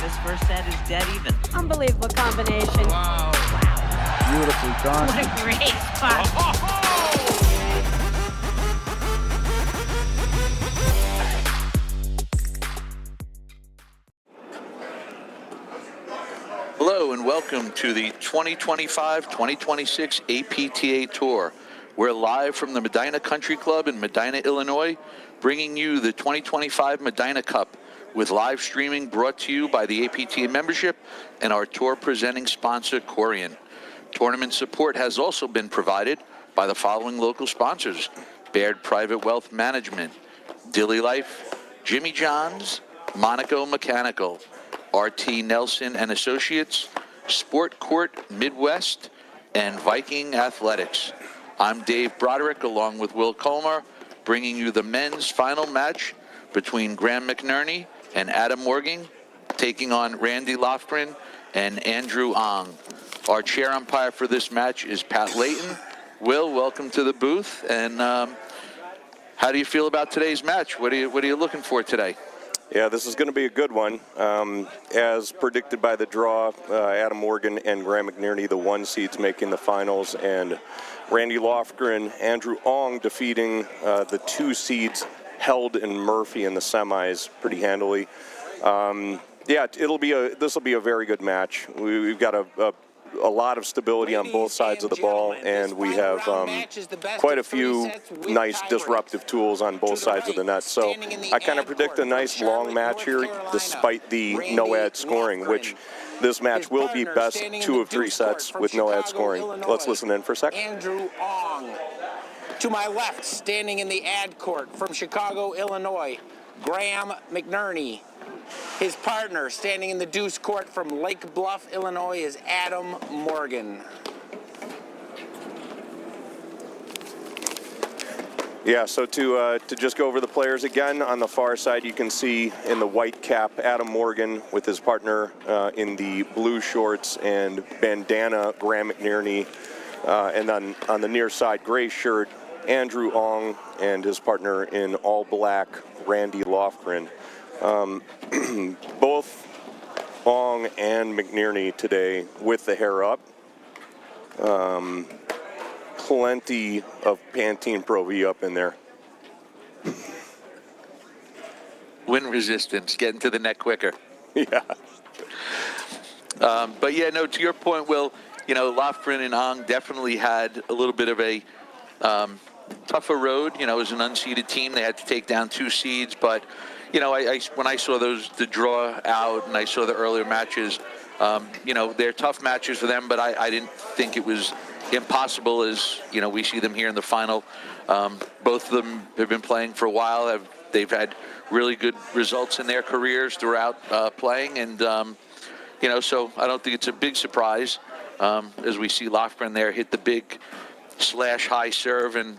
This first set is dead even. Unbelievable combination. Wow. Beautifully done. What a great spot. Hello and welcome to the 2025-2026 APTA Tour. We're live from the Medinah Country Club in Medinah, Illinois, bringing you the 2025 Medinah Cup with live streaming brought to you by the APTA membership and our tour presenting sponsor, Corian. Tournament support has also been provided by the following local sponsors: Baird Private Wealth Management, Dilly Life, Jimmy John's, Monaco Mechanical, RT Nelson and Associates, Sport Court Midwest, and Viking Athletics. I'm Dave Broderick along with Will Colmar, bringing you the men's final match between Graham McNerney and Adam Morgan, taking on Randy Lofgren and Andrew Ong. Our chair umpire for this match is Pat Layton. Will, welcome to the booth. And how do you feel about today's match? What are you looking for today? Yeah, this is going to be a good one. As predicted by the draw, Adam Morgan and Graham McNerney, the one seeds, making the finals, and Randy Lofgren, Andrew Ong defeating the two seeds, Held and Murphy, in the semis pretty handily. Yeah, this will be a very good match. We've got a lot of stability on both sides of the ball, and we have quite a few nice disruptive tools on both sides of the net. So I kind of predict a nice long match here, despite the no-ad scoring, which this match will be best 2 of 3 sets with no-ad scoring. Let's listen in for a sec. Andrew Ong. To my left, standing in the ad court from Chicago, Illinois, Graham McNerney. His partner, standing in the deuce court from Lake Bluff, Illinois, is Adam Morgan. Yeah, so to just go over the players again, on the far side you can see in the white cap Adam Morgan with his partner in the blue shorts and bandana Graham McNerney, and then on the near side gray shirt Andrew Ong and his partner in all black Randy Lofgren. Both Ong and McNerney today with the hair up. Plenty of Pantene Pro V up in there. Wind resistance, getting to the net quicker. Yeah. But yeah, no, to your point, Will, Lofgren and Ong definitely had a little bit of a tougher road. As an unseeded team, they had to take down 2 seeds, but when I saw the draw out and I saw the earlier matches, they're tough matches for them, but I didn't think it was impossible as, we see them here in the final. Both of them have been playing for a while. They've had really good results in their careers throughout playing. And, so I don't think it's a big surprise as we see Lofgren there hit the big /high serve. And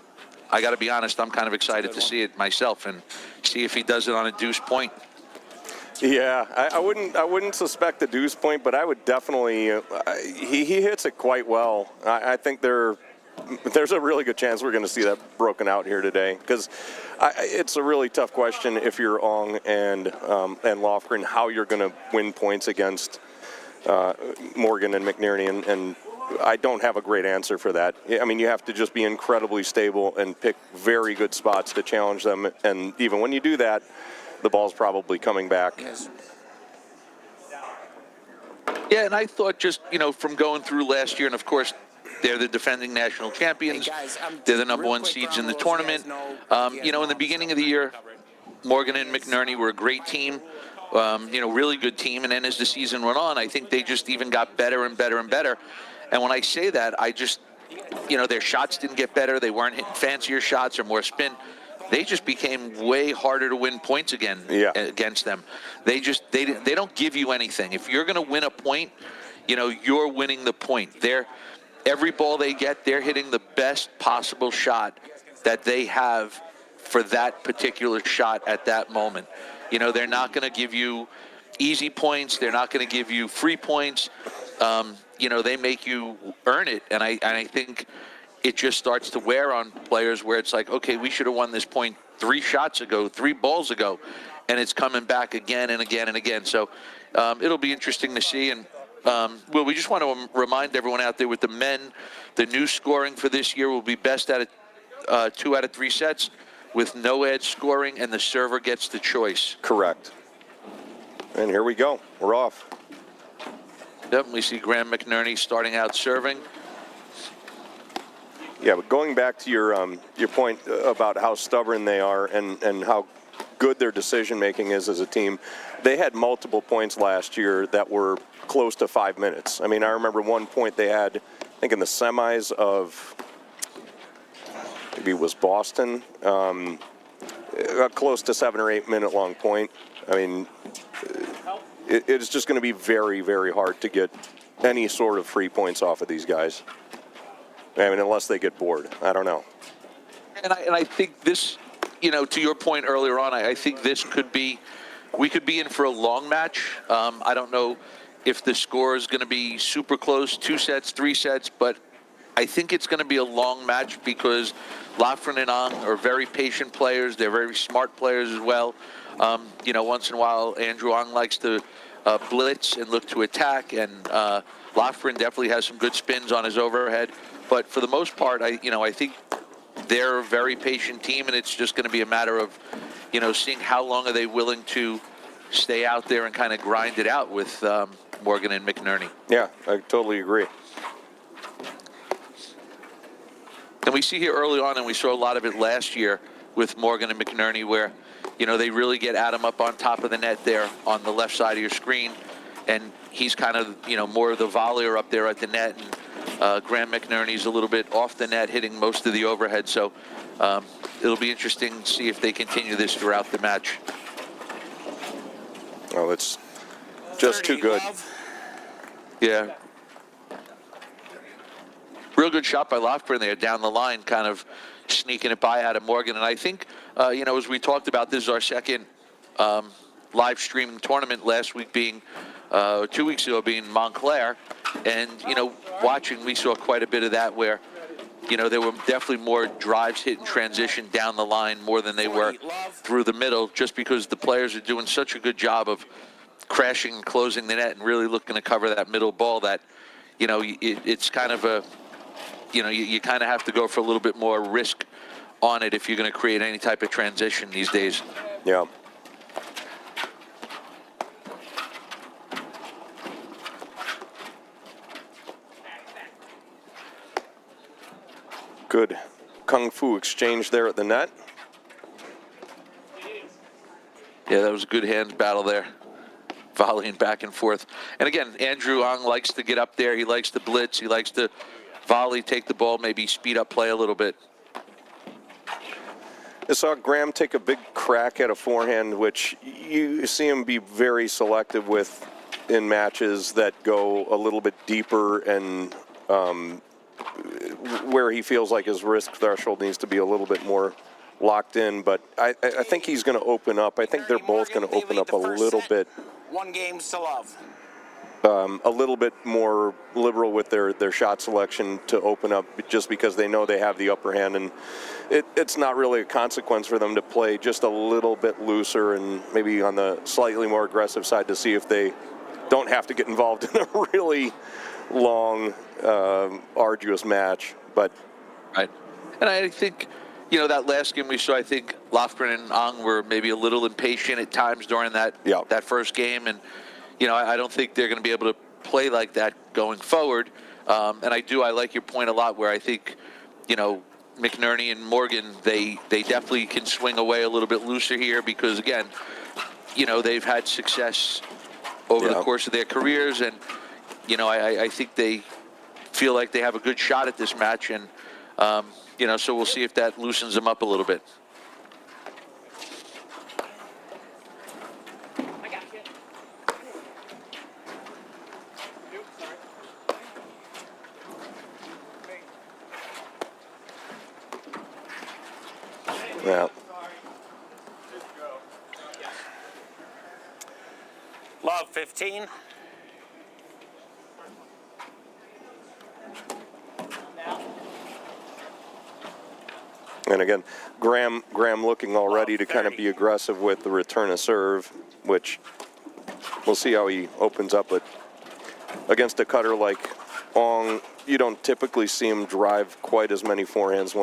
I got to be honest, I'm kind of excited to see it myself and see if he does it on a deuce point. Yeah, I wouldn't suspect the deuce point, but I would definitely. He hits it quite well. I think there's a really good chance we're going to see that broken out here today, because it's a really tough question if you're Ong and Lofgren, how you're going to win points against Morgan and McNerney, and I don't have a great answer for that. I mean, you have to just be incredibly stable and pick very good spots to challenge them, and even when you do that, the ball's probably coming back. Yes. Yeah, and I thought just, from going through last year, and of course, they're the defending national champions. Hey guys, they're the number 1 seeds in the tournament. In the beginning of the year, Morgan and McNerney were a great team, really good team. And then as the season went on, I think they just even got better and better and better. And when I say that, I just, their shots didn't get better. They weren't hitting fancier shots or more spin. They just became way harder to win points against them. They don't give you anything. If you're going to win a point, you're winning the point. Every ball they get, they're hitting the best possible shot that they have for that particular shot at that moment. They're not going to give you easy points. They're not going to give you free points. They make you earn it. And I think it just starts to wear on players where it's like, okay, we should have won this point 3 shots ago, 3 balls ago, and it's coming back again and again and again. So it'll be interesting to see. And well, we just want to remind everyone out there with the men, the new scoring for this year will be best out of 2 out of 3 sets with no edge scoring, and the server gets the choice. Correct. And here we go. We're off. Yep, we see Graham McNerney starting out serving. Yeah, but going back to your point about how stubborn they are and how good their decision-making is as a team, they had multiple points last year that were close to 5 minutes. I mean, I remember one point they had, I think in the semis of, maybe it was Boston, close to 7 or 8 minute long point. I mean, it's just going to be very, very hard to get any sort of free points off of these guys. I mean, unless they get bored. I don't know. And I think this, you know, to your point earlier on, I think this could be, we could be in for a long match. I don't know if the score is going to be super close, 2 sets, 3 sets, but I think it's going to be a long match because Lofgren and Ong are very patient players. They're very smart players as well. You know, once in a while, Andrew Ong likes to blitz and look to attack, and Lofgren definitely has some good spins on his overhead. But for the most part, I think they're a very patient team, and it's just going to be a matter of, you know, seeing how long are they willing to stay out there and kind of grind it out with Morgan and McNerney. Yeah, I totally agree. And we see here early on, and we saw a lot of it last year with Morgan and McNerney, where, you know, they really get Adam up on top of the net there on the left side of your screen, and he's kind of, you know, more of the volleyer up there at the net, and Graham McNerney's a little bit off the net, hitting most of the overhead. So it'll be interesting to see if they continue this throughout the match. Oh, it's just too good. Yeah. Real good shot by Lofgren there down the line, kind of sneaking it by out of Morgan. And I think, you know, as we talked about, this is our second live streaming tournament, last week being, 2 weeks ago being Montclair. And, you know, watching, we saw quite a bit of that where, you know, there were definitely more drives hit in transition down the line more than they were through the middle, just because the players are doing such a good job of crashing and closing the net and really looking to cover that middle ball that, you know, it's kind of a, you know, you kind of have to go for a little bit more risk on it if you're going to create any type of transition these days. Yeah. Good kung fu exchange there at the net. Yeah, that was a good hand battle there, volleying back and forth. And again, Andrew Ong likes to get up there. He likes to blitz. He likes to volley, take the ball, maybe speed up play a little bit. I saw Graham take a big crack at a forehand, which you see him be very selective with in matches that go a little bit deeper and where he feels like his risk threshold needs to be a little bit more locked in. But I think he's going to open up. I think they're both going to open up a little bit. 1 game to love. A little bit more liberal with their shot selection to open up, just because they know they have the upper hand, and it's not really a consequence for them to play just a little bit looser and maybe on the slightly more aggressive side to see if they don't have to get involved in a really long, arduous match. But right, and I think, you know, that last game we saw, I think Lofgren and Ong were maybe a little impatient at times during that first game, and you know, I don't think they're going to be able to play like that going forward. And I like your point a lot, where I think, you know, McNerney and Morgan, they definitely can swing away a little bit looser here because, again, you know, they've had success over the course of their careers. And, you know, I think they feel like they have a good shot at this match. And, you know, so we'll see if that loosens them up a little bit. Yeah. Love 15. And again, Graham looking already to kind of be aggressive with the return of serve, which we'll see how he opens up. But against a cutter like Ong, you don't typically see him drive quite as many forehands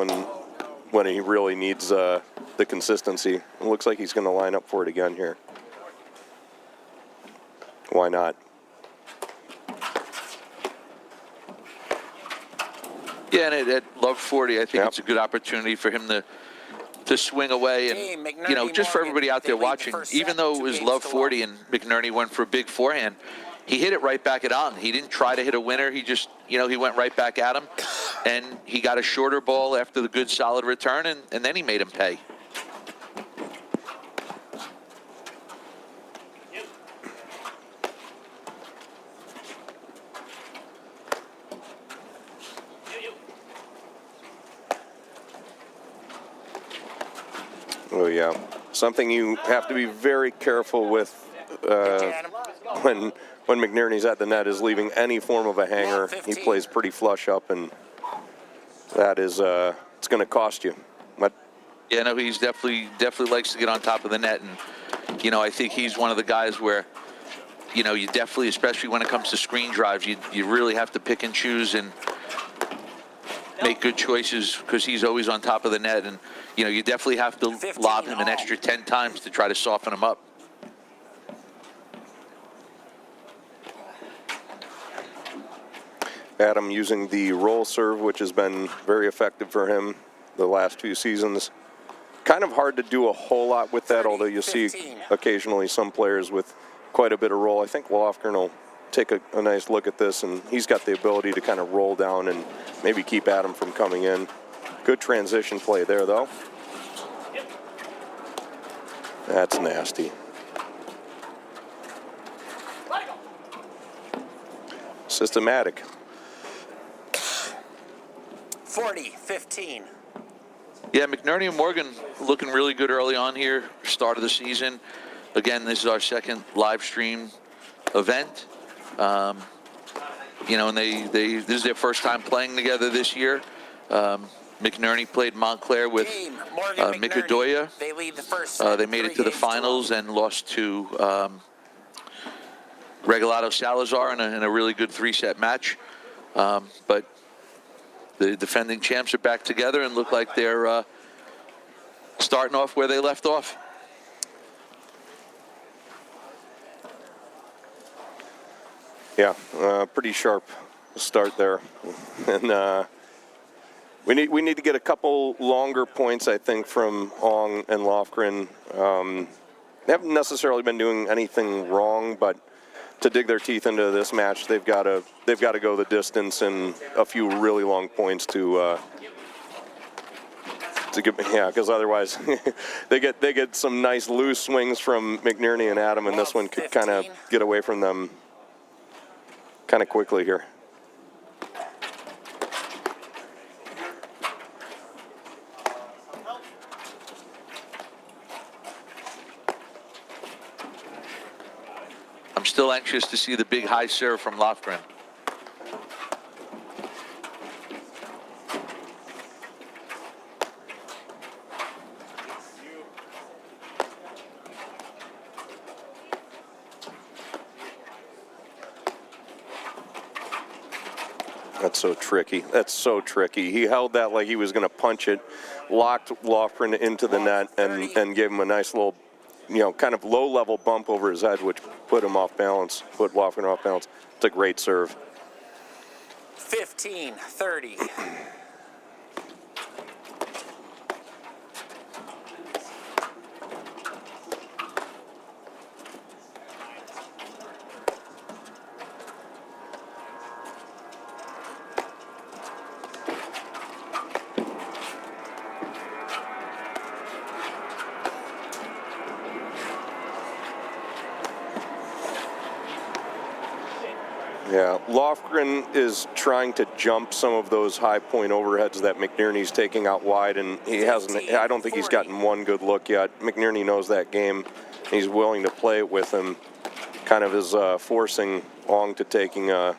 when he really needs the consistency. It looks like he's going to line up for it again here. Why not? Yeah, and at Love 40, I think it's a good opportunity for him to swing away. And, you know, just for everybody out there watching, even though it was Love 40 and McNerney went for a big forehand, he hit it right back at Ong. He didn't try to hit a winner. He just, you know, he went right back at him. And he got a shorter ball after the good, solid return, and then he made him pay. Oh, yeah. Something you have to be very careful with when McNerney's at the net is leaving any form of a hanger. He plays pretty flush up, and that is it's going to cost you. But yeah, no, he's definitely likes to get on top of the net, and you know, I think he's one of the guys where, you know, you definitely, especially when it comes to screen drives, you really have to pick and choose and make good choices, because he's always on top of the net, and you know, you definitely have to lob him an extra 10 times to try to soften him up. Adam using the roll serve, which has been very effective for him the last 2 seasons. Kind of hard to do a whole lot with that, although you see occasionally some players with quite a bit of roll. I think Lofgren will take a nice look at this, and he's got the ability to kind of roll down and maybe keep Adam from coming in. Good transition play there, though. That's nasty. Systematic. 40-15. Yeah, McNerney and Morgan looking really good early on here, start of the season. Again, this is our second live stream event. You know, and this is their first time playing together this year. McNerney played Montclair with Micadoya. They lead the first set, they made it to the finals and lost to Regalado Salazar in a really good 3-set match. But the defending champs are back together and look like they're starting off where they left off. Yeah, pretty sharp start there. And we need to get a couple longer points, I think, from Ong and Lofgren. They haven't necessarily been doing anything wrong, but to dig their teeth into this match, they've got to go the distance and a few really long points to get, yeah, because otherwise they get some nice loose swings from McNerney and Adam, and this one could kind of get away from them kind of quickly here. I'm still anxious to see the big high serve from Lofgren. That's so tricky. That's so tricky. He held that like he was going to punch it, locked Lofgren into the net, and gave him a nice little, you know, kind of low-level bump over his head, which put him off balance, put Lofgren off balance. It's a great serve. 15-30. Yeah, Lofgren is trying to jump some of those high point overheads that McNerney's taking out wide, and he hasn't. I don't think he's gotten one good look yet. McNerney knows that game. He's willing to play it with him. Kind of is forcing Ong to taking a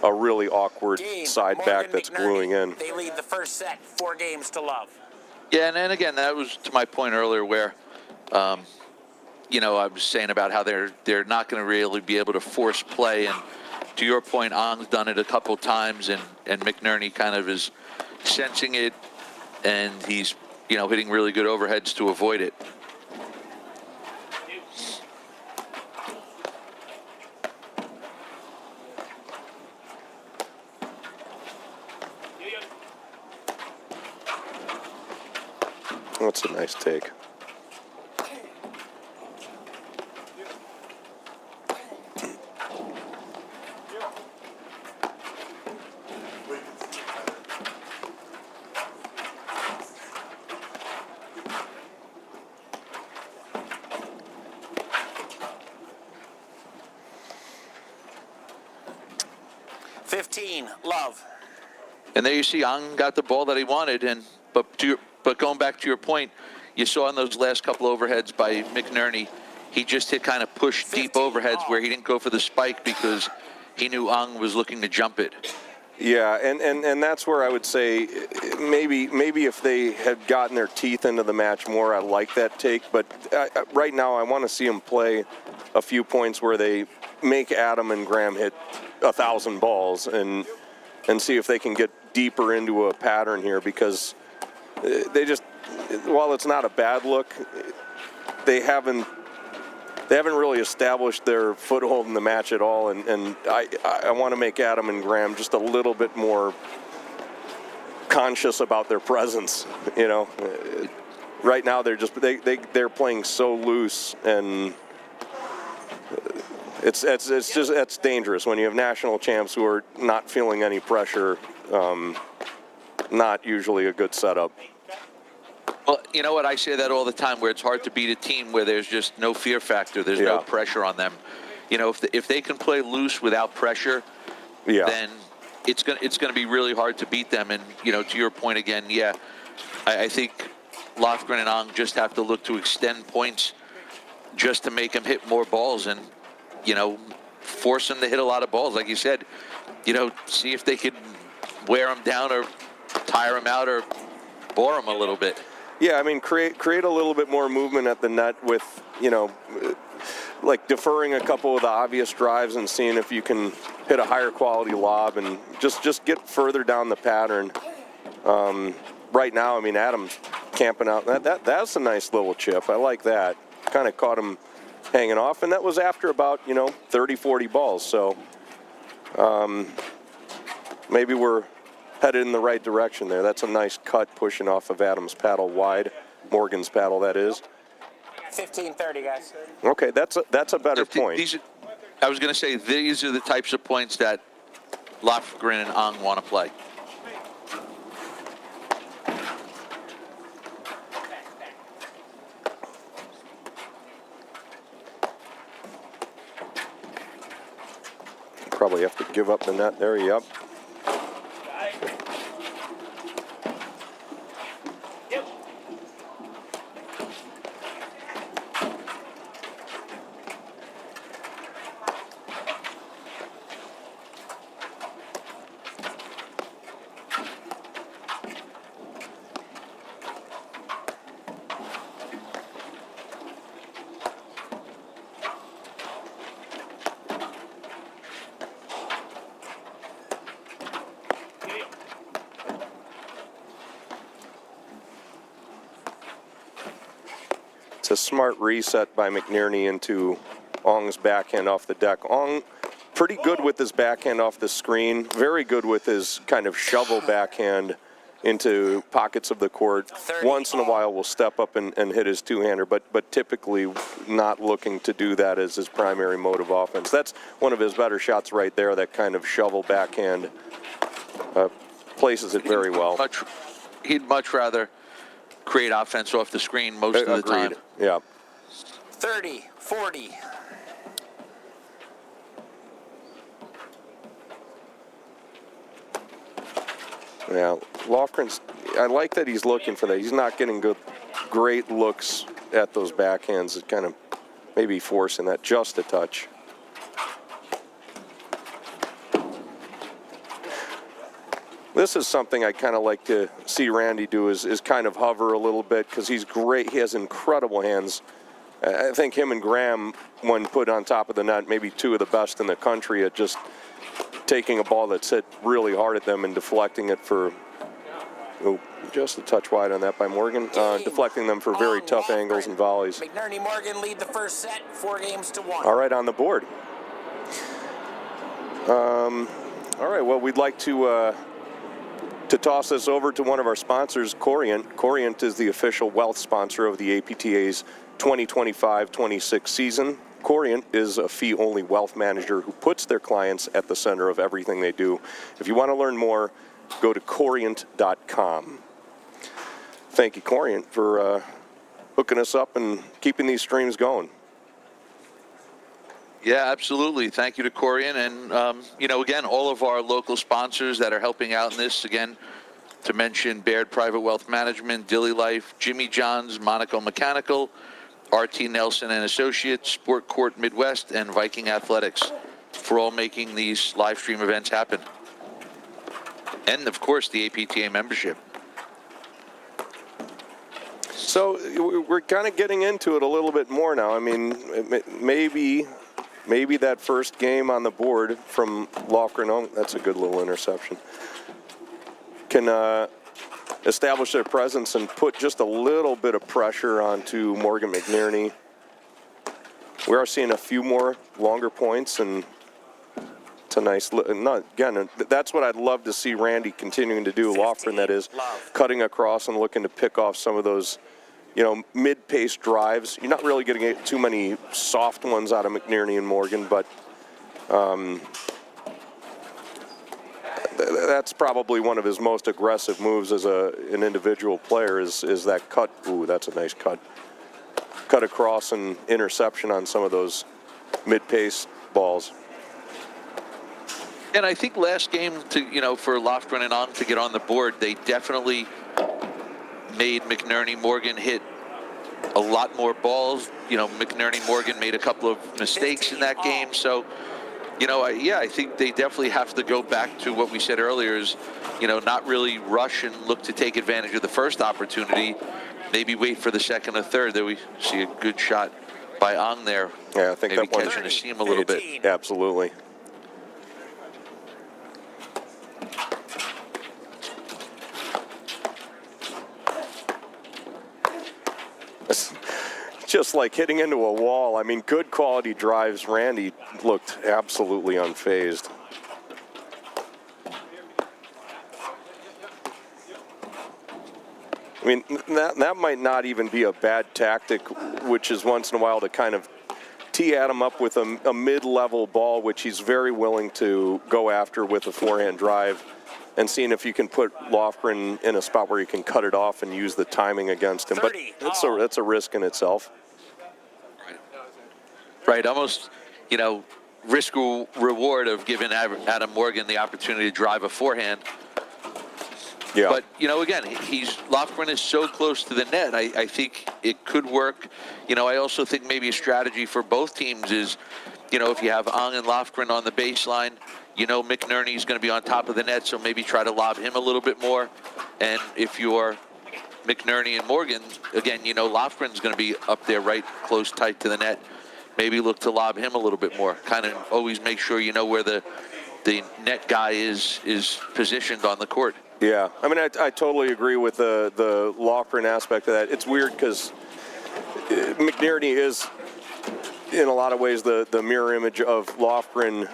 really awkward side back that's gluing in. They lead the first set, 4-0. Yeah, and then again, that was to my point earlier where, I was saying about how they're not going to really be able to force play. And to your point, Ong's done it a couple times, and McNerney kind of is sensing it, and he's, hitting really good overheads to avoid it. That's a nice take. Love. And there you see Ong got the ball that he wanted, but going back to your point, you saw in those last couple overheads by McNerney, he just hit kind of push deep overheads where he didn't go for the spike because he knew Ong was looking to jump it. Yeah, and that's where I would say maybe if they had gotten their teeth into the match more, I like that take. But right now I want to see them play a few points where they make Adam and Graham hit 1,000 balls and see if they can get deeper into a pattern here, because they just, while it's not a bad look, they haven't really established their foothold in the match at all, and I want to make Adam and Graham just a little bit more conscious about their presence. Right now they're just they're playing so loose, and it's dangerous when you have national champs who are not feeling any pressure. Not usually a good setup. Well, you know what? I say that all the time, where it's hard to beat a team where there's just no fear factor. There's no pressure on them. If they can play loose without pressure, then it's gonna be really hard to beat them. And to your point again, I think Lofgren and Ong just have to look to extend points just to make them hit more balls and force them to hit a lot of balls. Like you said, see if they can wear them down or tire them out or bore them a little bit. Yeah, I mean, create a little bit more movement at the net with, like deferring a couple of the obvious drives and seeing if you can hit a higher quality lob and just get further down the pattern. Right now, I mean, Adam's camping out. That's a nice little chip. I like that. Kind of caught him hanging off, and that was after about 30, 40 balls. So maybe we're headed in the right direction there. That's a nice cut pushing off of Adam's paddle wide, Morgan's paddle, that is. 15-30, guys. Okay, that's a better point. I was going to say, these are the types of points that Lofgren and Ong want to play. Probably have to give up the net there. Yep. It's a smart reset by McNerney into Ong's backhand off the deck. Ong, pretty good with his backhand off the screen, very good with his kind of shovel backhand into pockets of the court. Once in a while will step up and hit his two-hander, but typically not looking to do that as his primary mode of offense. That's one of his better shots right there, that kind of shovel backhand. Places it very well. He'd much rather create offense off the screen most of the time. Yeah. 30-40. Yeah, Lofgren's, I like that he's looking for that. He's not getting great looks at those backhands. It's kind of maybe forcing that just a touch. This is something I kind of like to see Randy do is kind of hover a little bit, because he's great. He has incredible hands I think him and Graham, when put on top of the net, maybe two of the best in the country at just taking a ball that's hit really hard at them and deflecting it for, just a touch wide on that by Morgan, deflecting them for very tough angles and volleys. McNerney Morgan lead the first set, 4-1. All right, on the board. All right, well, we'd like to toss this over to one of our sponsors, Corient. Corient is the official wealth sponsor of the APTA's 2025-26 season. Corient is a fee-only wealth manager who puts their clients at the center of everything they do. If you want to learn more, go to Corient.com. Thank you, Corient, for hooking us up and keeping these streams going. Yeah, absolutely. Thank you to Corient. And, again, all of our local sponsors that are helping out in this, again, to mention Baird Private Wealth Management, Dilly Life, Jimmy John's, Monaco Mechanical, RT Nelson and Associates, Sport Court Midwest, and Viking Athletics for all making these live stream events happen. And, of course, the APTA membership. So we're kind of getting into it a little bit more now. I mean, maybe that first game on the board from Lofgren, that's a good little interception, can establish their presence and put just a little bit of pressure onto Morgan McNerney. We are seeing a few more longer points, and it's a nice, again, that's what I'd love to see Randy continuing to do, Lofgren, that is, cutting across and looking to pick off some of those, mid-pace drives. You're not really going to get too many soft ones out of McNerney and Morgan, but that's probably one of his most aggressive moves as an individual player is that cut. Ooh, that's a nice cut. Cut across and interception on some of those mid-pace balls. And I think last game, for Lofgren and Ong to get on the board, they definitely made McNerney Morgan hit a lot more balls. McNerney Morgan made a couple of mistakes in that game. So, I think they definitely have to go back to what we said earlier is, not really rush and look to take advantage of the first opportunity. Maybe wait for the second or third. There we see a good shot by Ong there. Yeah, I think maybe that one catching the seam a little bit. Absolutely. Just like hitting into a wall. I mean, good quality drives. Randy looked absolutely unfazed. I mean, that might not even be a bad tactic, which is once in a while to kind of tee Adam up with a mid-level ball, which he's very willing to go after with a forehand drive, and seeing if you can put Lofgren in a spot where you can cut it off and use the timing against him. But that's a risk in itself. Right, almost, risk reward of giving Adam Morgan the opportunity to drive a forehand. Yeah. But, again, Lofgren is so close to the net. I think it could work. I also think maybe a strategy for both teams is, if you have Ong and Lofgren on the baseline, McNerney's going to be on top of the net, so maybe try to lob him a little bit more. And if you're McNerney and Morgan, again, Lofgren's going to be up there right close, tight to the net. Maybe look to lob him a little bit more. Kind of always make sure you know where the net guy is positioned on the court. Yeah, I mean, I totally agree with the Lofgren aspect of that. It's weird because McNerney is, in a lot of ways, the mirror image of Lofgren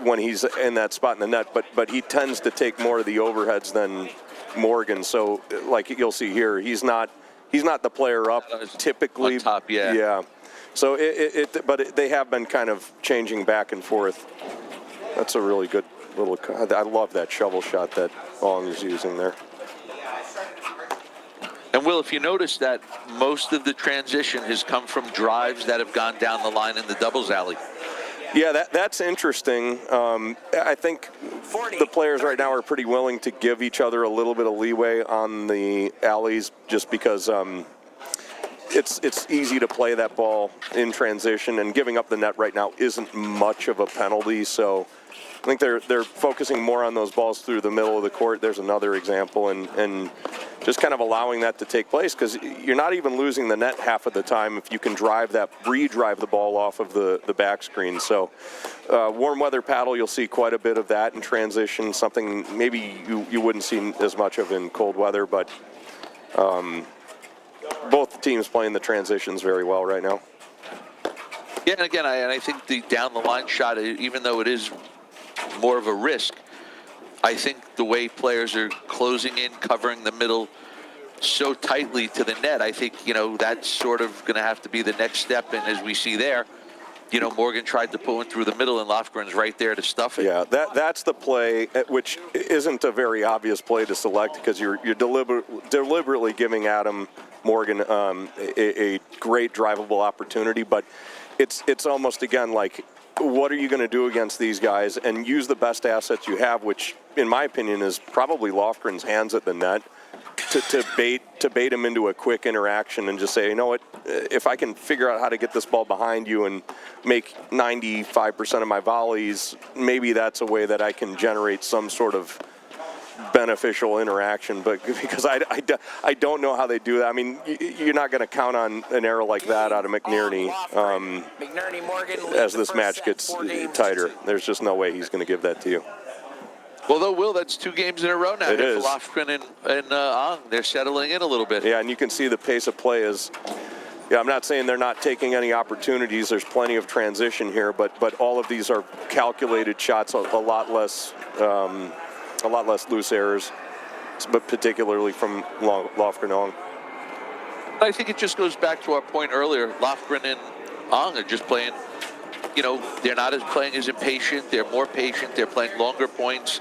when he's in that spot in the net, but he tends to take more of the overheads than Morgan. So, like you'll see here, he's not the player up typically. On top, yeah. Yeah. So but they have been kind of changing back and forth. That's a really good little. I love that shovel shot that Ong is using there. And Will, if you notice that most of the transition has come from drives that have gone down the line in the doubles alley. Yeah, that's interesting. I think the players right now are pretty willing to give each other a little bit of leeway on the alleys just because it's easy to play that ball in transition, and giving up the net right now isn't much of a penalty. So I think they're focusing more on those balls through the middle of the court. There's another example, and just kind of allowing that to take place, because you're not even losing the net half of the time if you can redrive the ball off of the back screen. So warm weather paddle, you'll see quite a bit of that in transition, something maybe you wouldn't see as much of in cold weather, but both teams playing the transitions very well right now. Yeah, and again, I think the down-the-line shot, even though it is more of a risk, I think the way players are closing in, covering the middle so tightly to the net, I think, that's sort of going to have to be the next step. And as we see there, Morgan tried to put one through the middle, and Lofgren's right there to stuff it. Yeah, that's the play, which isn't a very obvious play to select, because you're deliberately giving Adam Morgan a great drivable opportunity, but it's almost, again, like, what are you going to do against these guys, and use the best assets you have, which, in my opinion, is probably Lofgren's hands at the net, to bait him into a quick interaction and just say, you know what, if I can figure out how to get this ball behind you and make 95% of my volleys, maybe that's a way that I can generate some sort of beneficial interaction. But because I don't know how they do that. I mean, you're not going to count on an error like that out of McNerney McNerney Morgan as this match gets tighter. There's just no way he's going to give that to you. Well, though, Will, that's 2 games in a row now. It is. Lofgren and Ong, they're settling in a little bit. Yeah, and you can see the pace of play is. Yeah, I'm not saying they're not taking any opportunities. There's plenty of transition here, but all of these are calculated shots, a lot less loose errors, but particularly from Lofgren Ong. I think it just goes back to our point earlier. Lofgren and Ong are just playing. They're not playing as impatient. They're more patient. They're playing longer points.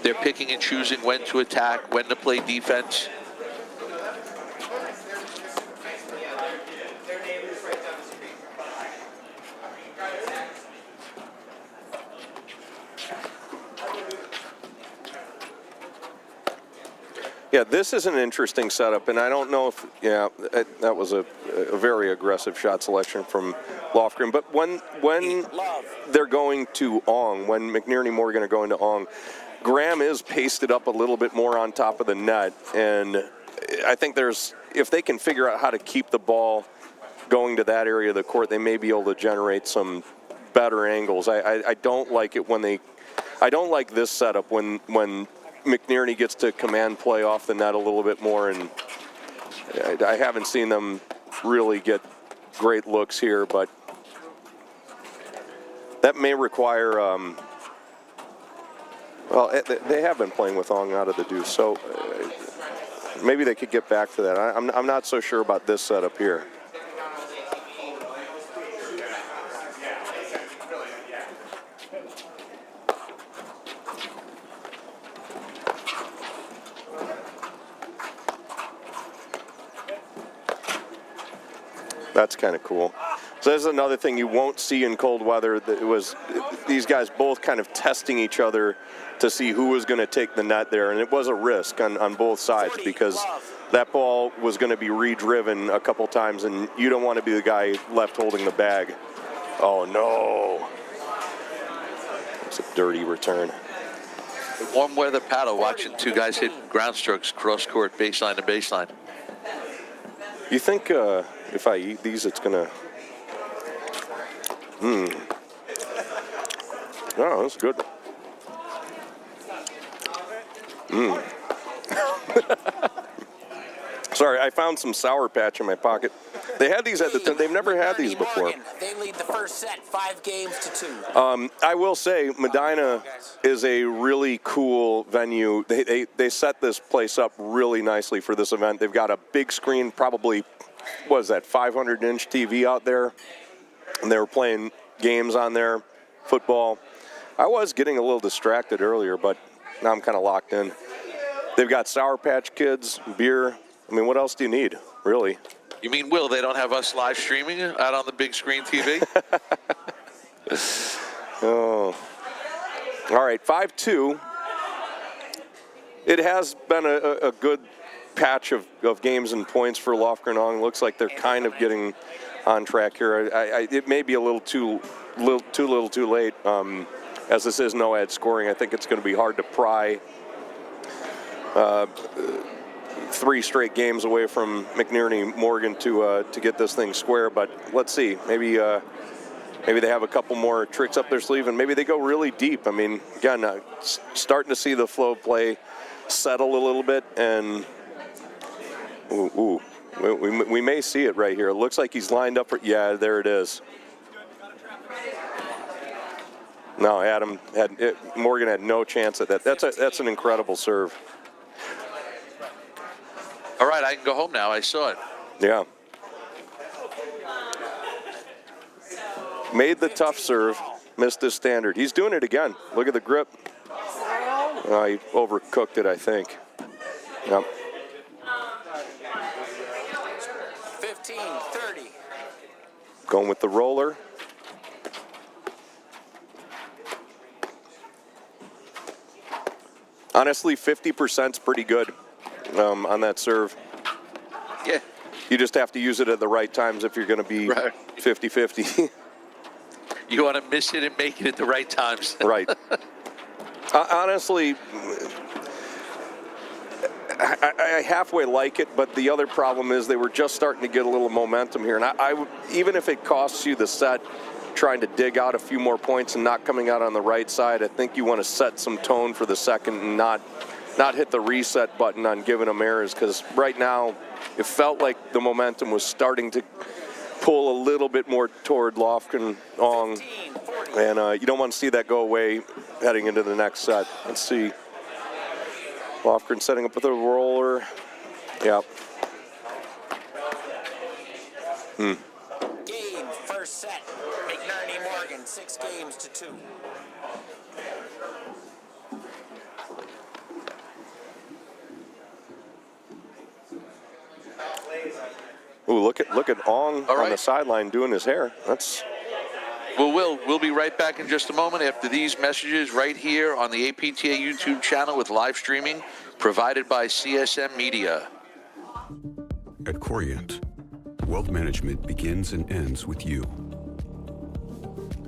They're picking and choosing when to attack, when to play defense. Yeah, this is an interesting setup, and I don't know if, that was a very aggressive shot selection from Lofgren. But when they're going to Ong, when McNerney and Morgan are going to Ong, Graham is pasted up a little bit more on top of the net, and I think if they can figure out how to keep the ball going to that area of the court, they may be able to generate some better angles. I don't like it I don't like this setup when McNerney gets to command play off the net a little bit more, and I haven't seen them really get great looks here, but that may require, they have been playing with Ong out of the deuce, so maybe they could get back to that. I'm not so sure about this setup here. That's kind of cool. So this is another thing you won't see in cold weather. It was these guys both kind of testing each other to see who was going to take the net there, and it was a risk on both sides, because that ball was going to be redriven a couple times, and you don't want to be the guy left holding the bag. Oh no! It's a dirty return. Warm weather paddle, watching 2 guys hit ground strokes cross court, baseline to baseline. You think if I eat these, it's gonna? Oh, that's good. Sorry, I found some Sour Patch in my pocket. They had these at the time. They've never had these before. They lead the first set 5 games to 2. I will say Medinah is a really cool venue. They set this place up really nicely for this event. They've got a big screen, probably, what is that, 500-inch TV out there, and they were playing games on there, football. I was getting a little distracted earlier, but now I'm kind of locked in. They've got Sour Patch Kids, beer. I mean, what else do you need, really? You mean, Will, they don't have us live streaming out on the big screen TV? Oh. All right, 5-2. It has been a good patch of games and points for Lofgren Ong. Looks like they're kind of getting on track here. It may be a little too late. As this is no ad scoring, I think it's going to be hard to pry 3 straight games away from McNerney Morgan to get this thing square. But let's see. Maybe they have a couple more tricks up their sleeve, and maybe they go really deep. I mean, again, starting to see the flow play settle a little bit, and we may see it right here. It looks like he's lined up for, yeah, there it is. No, Morgan had no chance at that. That's an incredible serve. All right, I can go home now. I saw it. Yeah. Made the tough serve, missed his standard. He's doing it again. Look at the grip. He overcooked it, I think. Yep. 15-30. Going with the roller. Honestly, 50%'s pretty good on that serve. Yeah. You just have to use it at the right times if you're going to be 50-50. You want to miss it and make it at the right times. Right. Honestly, I halfway like it, but the other problem is they were just starting to get a little momentum here. And I even if it costs you the set, trying to dig out a few more points and not coming out on the right side, I think you want to set some tone for the second and not hit the reset button on giving them errors, because right now it felt like the momentum was starting to pull a little bit more toward Lofgren Ong, and you don't want to see that go away heading into the next set. Let's see. Lofgren setting up with a roller. Yep. Game, first set. McNerney Morgan, 6-2. Ooh, look at Ong on the sideline doing his hair. That's. Well, we'll be right back in just a moment after these messages right here on the APTA YouTube channel with live streaming provided by CSM Media. At Corient, wealth management begins and ends with you.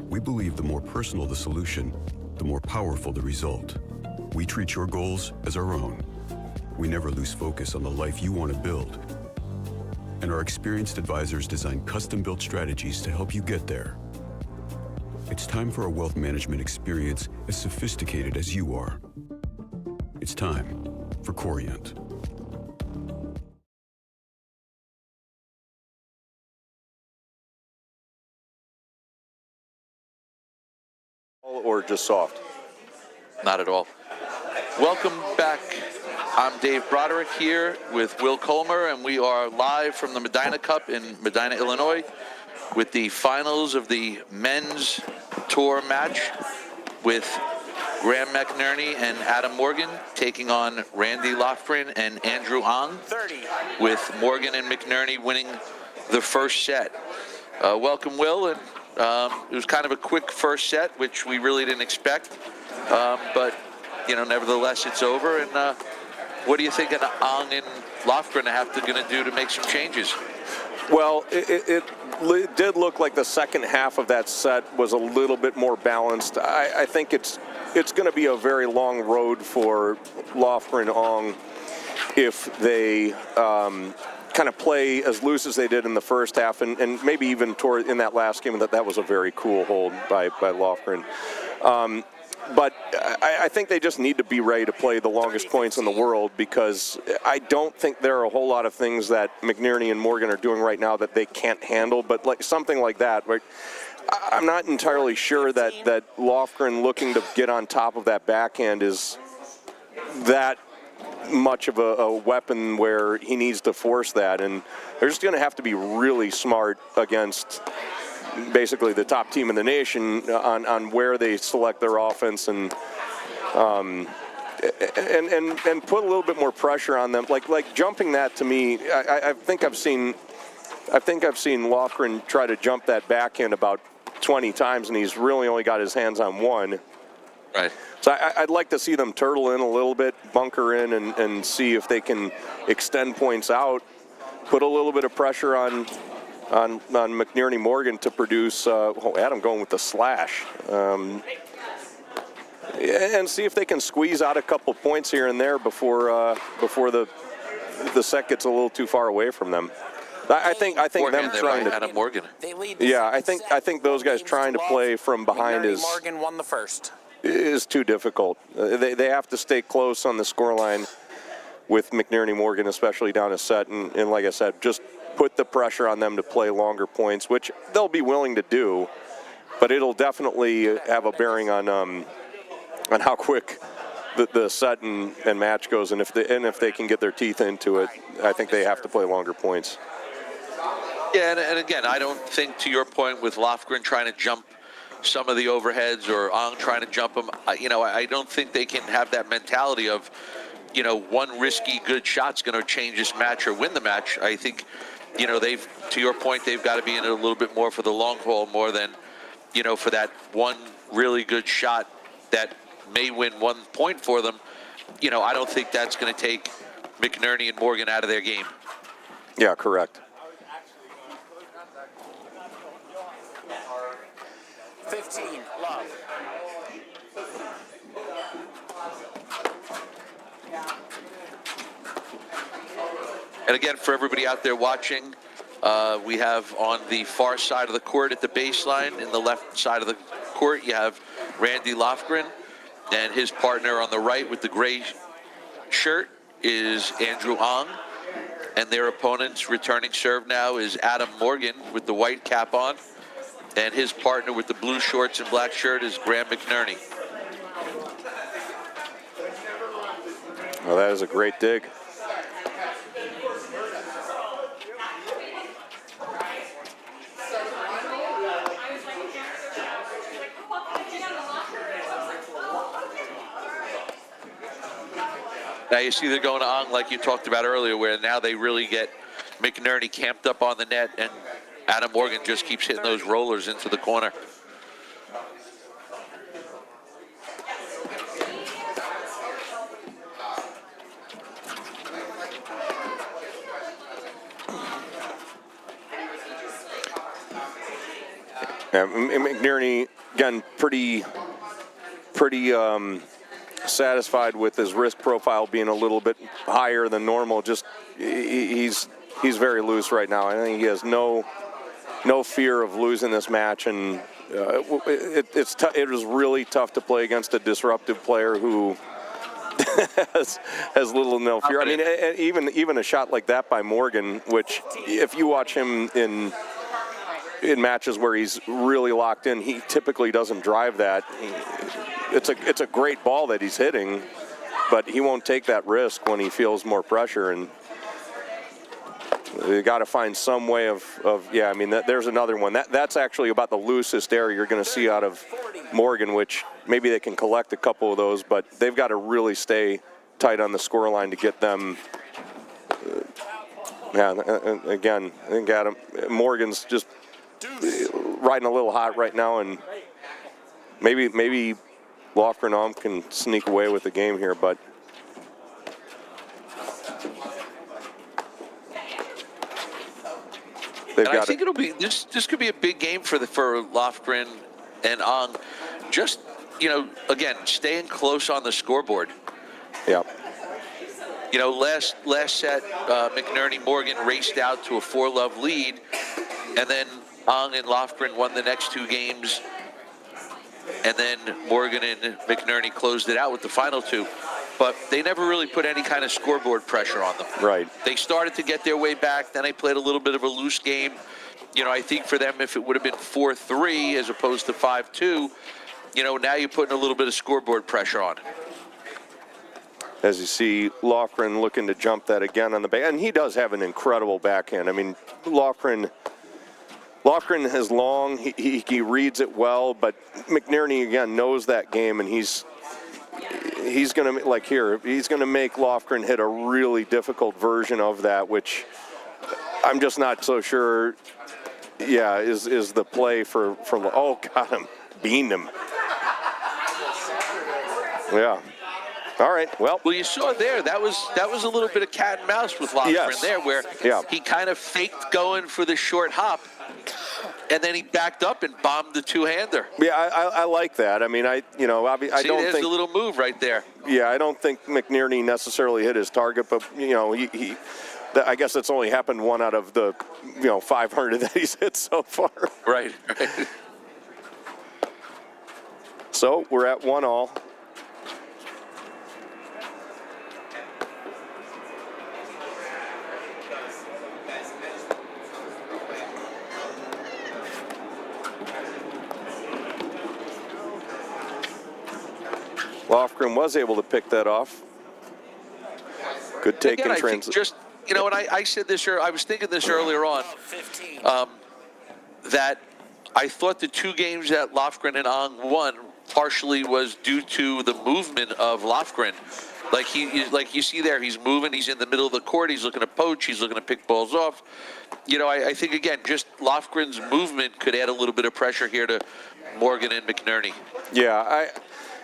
We believe the more personal the solution, the more powerful the result. We treat your goals as our own. We never lose focus on the life you want to build. And our experienced advisors design custom-built strategies to help you get there. It's time for a wealth management experience as sophisticated as you are. It's time for Corient. Or just soft? Not at all. Welcome back. I'm Dave Broderick here with Will Colmer, and we are live from the Medinah Cup in Medinah, Illinois, with the finals of the men's tour match with Graham McNerney and Adam Morgan taking on Randy Lofgren and Andrew Ong, with Morgan and McNerney winning the first set. Welcome, Will, and it was kind of a quick first set, which we really didn't expect, but nevertheless, it's over. And what do you think Ong and Lofgren are going to do to make some changes? Well, it did look like the second half of that set was a little bit more balanced. I think it's going to be a very long road for Lofgren Ong if they kind of play as loose as they did in the first half, and maybe even toward in that last game that was a very cool hold by Lofgren. But I think they just need to be ready to play the longest points in the world, because I don't think there are a whole lot of things that McNerney and Morgan are doing right now that they can't handle. But like something like that, right? I'm not entirely sure that Lofgren looking to get on top of that backhand is that much of a weapon where he needs to force that. And they're just going to have to be really smart against basically the top team in the nation on where they select their offense and put a little bit more pressure on them. Like jumping that, to me, I think I've seen Lofgren try to jump that backhand about 20 times, and he's really only got his hands on one. Right. So I'd like to see them turtle in a little bit, bunker in, and see if they can extend points out, put a little bit of pressure on McNerney Morgan to produce. Adam going with the slash, and see if they can squeeze out a couple points here and there before the the set gets a little too far away from them. I think them trying to Adam Morgan. They lead the Yeah, I second think set. those guys trying to play from behind McNerney is Morgan won the first. too difficult. They have to stay close on the scoreline with McNerney Morgan, especially down a set, and like I said, just put the pressure on them to play longer points, which they'll be willing to do, but it'll definitely have a bearing on how quick the set and match goes, and if they can get their teeth into it, I think they have to play longer points. Yeah, and again, I don't think, to your point, with Lofgren trying to jump some of the overheads or Ong trying to jump them, I don't think they can have that mentality of, one risky good shot's going to change this match or win the match. I think, to your point, they've got to be in it a little bit more for the long haul, more than, for that one really good shot that may win 1 point for them. I don't think that's going to take McNerney and Morgan out of their game. Yeah, correct. 15, Love. And again, for everybody out there watching, we have on the far side of the court at the baseline, in the left side of the court, you have Randy Lofgren, and his partner on the right with the gray shirt is Andrew Ong, and their opponent's returning serve now is Adam Morgan with the white cap on, and his partner with the blue shorts and black shirt is Graham McNerney. Well, that is a great dig. Now you see they're going on like you talked about earlier, where now they really get McNerney camped up on the net, and Adam Morgan just keeps hitting those rollers into the corner. Yeah, McNerney, again, pretty satisfied with his risk profile being a little bit higher than normal. Just he's very loose right now. I think he has no fear of losing this match, and it is really tough to play against a disruptive player who has little to no fear. I mean, even a shot like that by Morgan, which if you watch him in matches where he's really locked in, he typically doesn't drive that. It's a great ball that he's hitting, but he won't take that risk when he feels more pressure. And you got to find some way of yeah. I mean, there's another one. That's actually about the loosest area you're going to see out of Morgan, which maybe they can collect a couple of those, but they've got to really stay tight on the scoreline to get them. Again, I think Adam Morgan's just riding a little hot right now, and maybe Lofgren can sneak away with the game here, but I think it'll be this could be a big game for Lofgren and Ong. Just again, staying close on the scoreboard. Yeah. Last set, McNerney Morgan raced out to a 4-love lead, and then Ong and Lofgren won the next 2 games, and then Morgan and McNerney closed it out with the final 2. But they never really put any kind of scoreboard pressure on them. Right. They started to get their way back. Then they played a little bit of a loose game. I think for them, if it would have been 4-3 as opposed to 5-2, now you're putting a little bit of scoreboard pressure on. As you see, Lofgren looking to jump that again on the back, and he does have an incredible backhand. I mean, Lofgren is long. He reads it well, but McNerney again knows that game, and he's going to he's going to make Lofgren hit a really difficult version of that, which I'm just not so sure. Yeah, is the play for oh, got him, beamed him. Yeah. All right. Well, you saw there that was a little bit of cat and mouse with Lofgren there, where he kind of faked going for the short hop, and then he backed up and bombed the two-hander. Yeah, I like that. I mean, I don't There's think a little move right there. Yeah, I don't think McNerney necessarily hit his target, but I guess it's only happened 1 out of the 500 that he's hit so far. Right. So we're at 1-all. Lofgren was able to pick that off. Good take Again, in I think transit. just, and I said this, I was thinking this earlier on, that I thought the 2 games that Lofgren and Ong won partially was due to the movement of Lofgren. Like you see there, he's moving, he's in the middle of the court, he's looking to poach, he's looking to pick balls off. I think, again, just Lofgren's movement could add a little bit of pressure here to Morgan and McNerney. Yeah,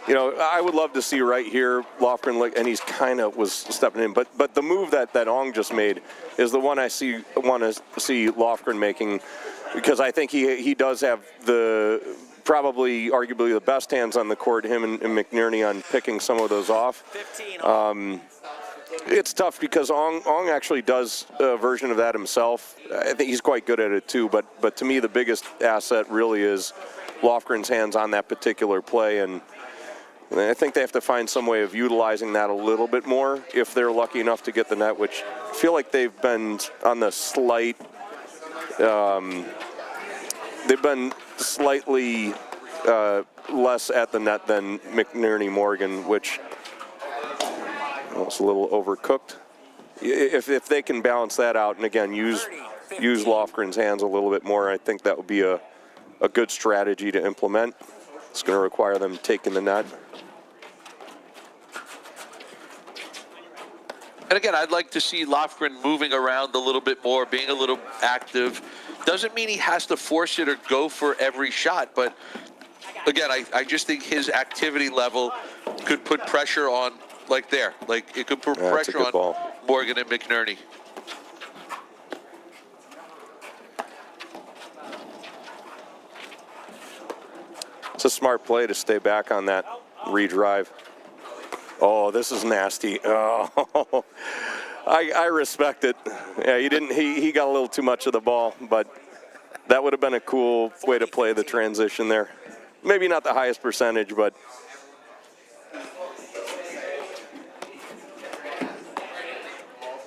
I would love to see right here Lofgren, and he's kind of was stepping in, but the move that Ong just made is the one I want to see Lofgren making, because I think he does have probably arguably the best hands on the court, him and McNerney, on picking some of those off. It's tough because Ong actually does a version of that himself. I think he's quite good at it too, but to me the biggest asset really is Lofgren's hands on that particular play, and I think they have to find some way of utilizing that a little bit more if they're lucky enough to get the net, which I feel like they've been on the slight. They've been slightly less at the net than McNerney Morgan, which was a little overcooked. If they can balance that out and again use Lofgren's hands a little bit more, I think that would be a good strategy to implement. It's going to require them taking the net. And again, I'd like to see Lofgren moving around a little bit more, being a little active. Doesn't mean he has to force it or go for every shot, but again, I just think his activity level could put pressure on, it could put pressure on ball. Morgan and McNerney. It's a smart play to stay back on that redrive. Oh, this is nasty. Oh, I respect it. Yeah, he got a little too much of the ball, but that would have been a cool way to play the transition there. Maybe not the highest percentage, but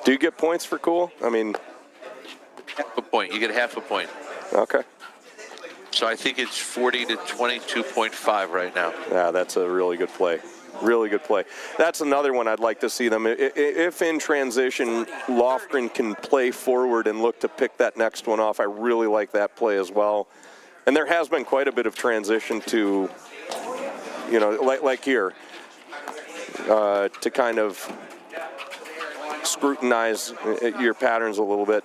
do you get points for cool? I mean, half a point. You get half a point. Okay. So I think it's 40 to 22.5 right now. Yeah, that's a really good play. Really good play. That's another one I'd like to see them. If in transition, Lofgren can play forward and look to pick that next one off, I really like that play as well. And there has been quite a bit of transition to, like here, to kind of scrutinize your patterns a little bit.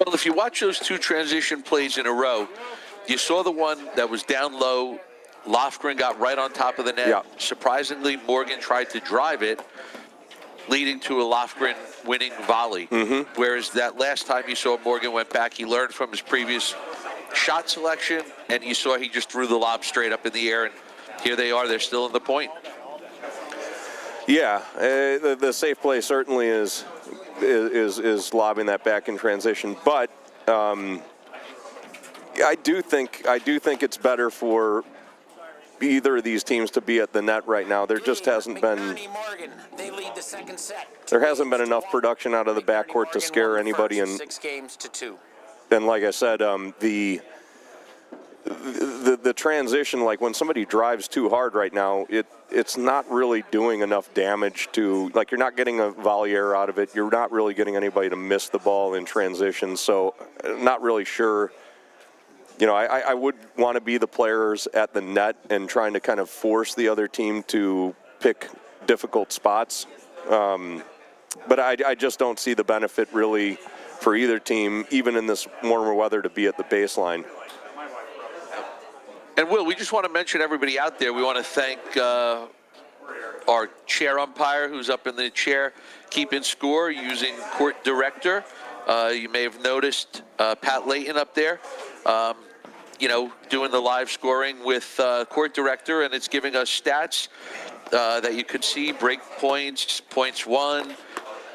Well, if you watch those 2 transition plays in a row, you saw the one that was down low. Lofgren got right on top of the net. Yeah. Surprisingly, Morgan tried to drive it, leading to a Lofgren winning volley. Mm-hmm. Whereas that last time you saw Morgan went back, he learned from his previous shot selection, and you saw he just threw the lob straight up in the air, and here they are. They're still in the point. Yeah, the safe play certainly is lobbing that back in transition, but I do think it's better for either of these teams to be at the net right now. There just hasn't been enough production out of the backcourt to scare anybody. And 6 games to 2. And like I said, the transition, like when somebody drives too hard right now, it's not really doing enough damage to, like, you're not getting a volley error out of it. You're not really getting anybody to miss the ball in transition. So not really sure. I would want to be the players at the net and trying to kind of force the other team to pick difficult spots. But I just don't see the benefit really for either team, even in this warmer weather, to be at the baseline. And Will, we just want to mention everybody out there. We want to thank our chair umpire who's up in the chair keeping score using Court Director. You may have noticed Pat Layton up there, doing the live scoring with court director, and it's giving us stats that you could see, break points, points won,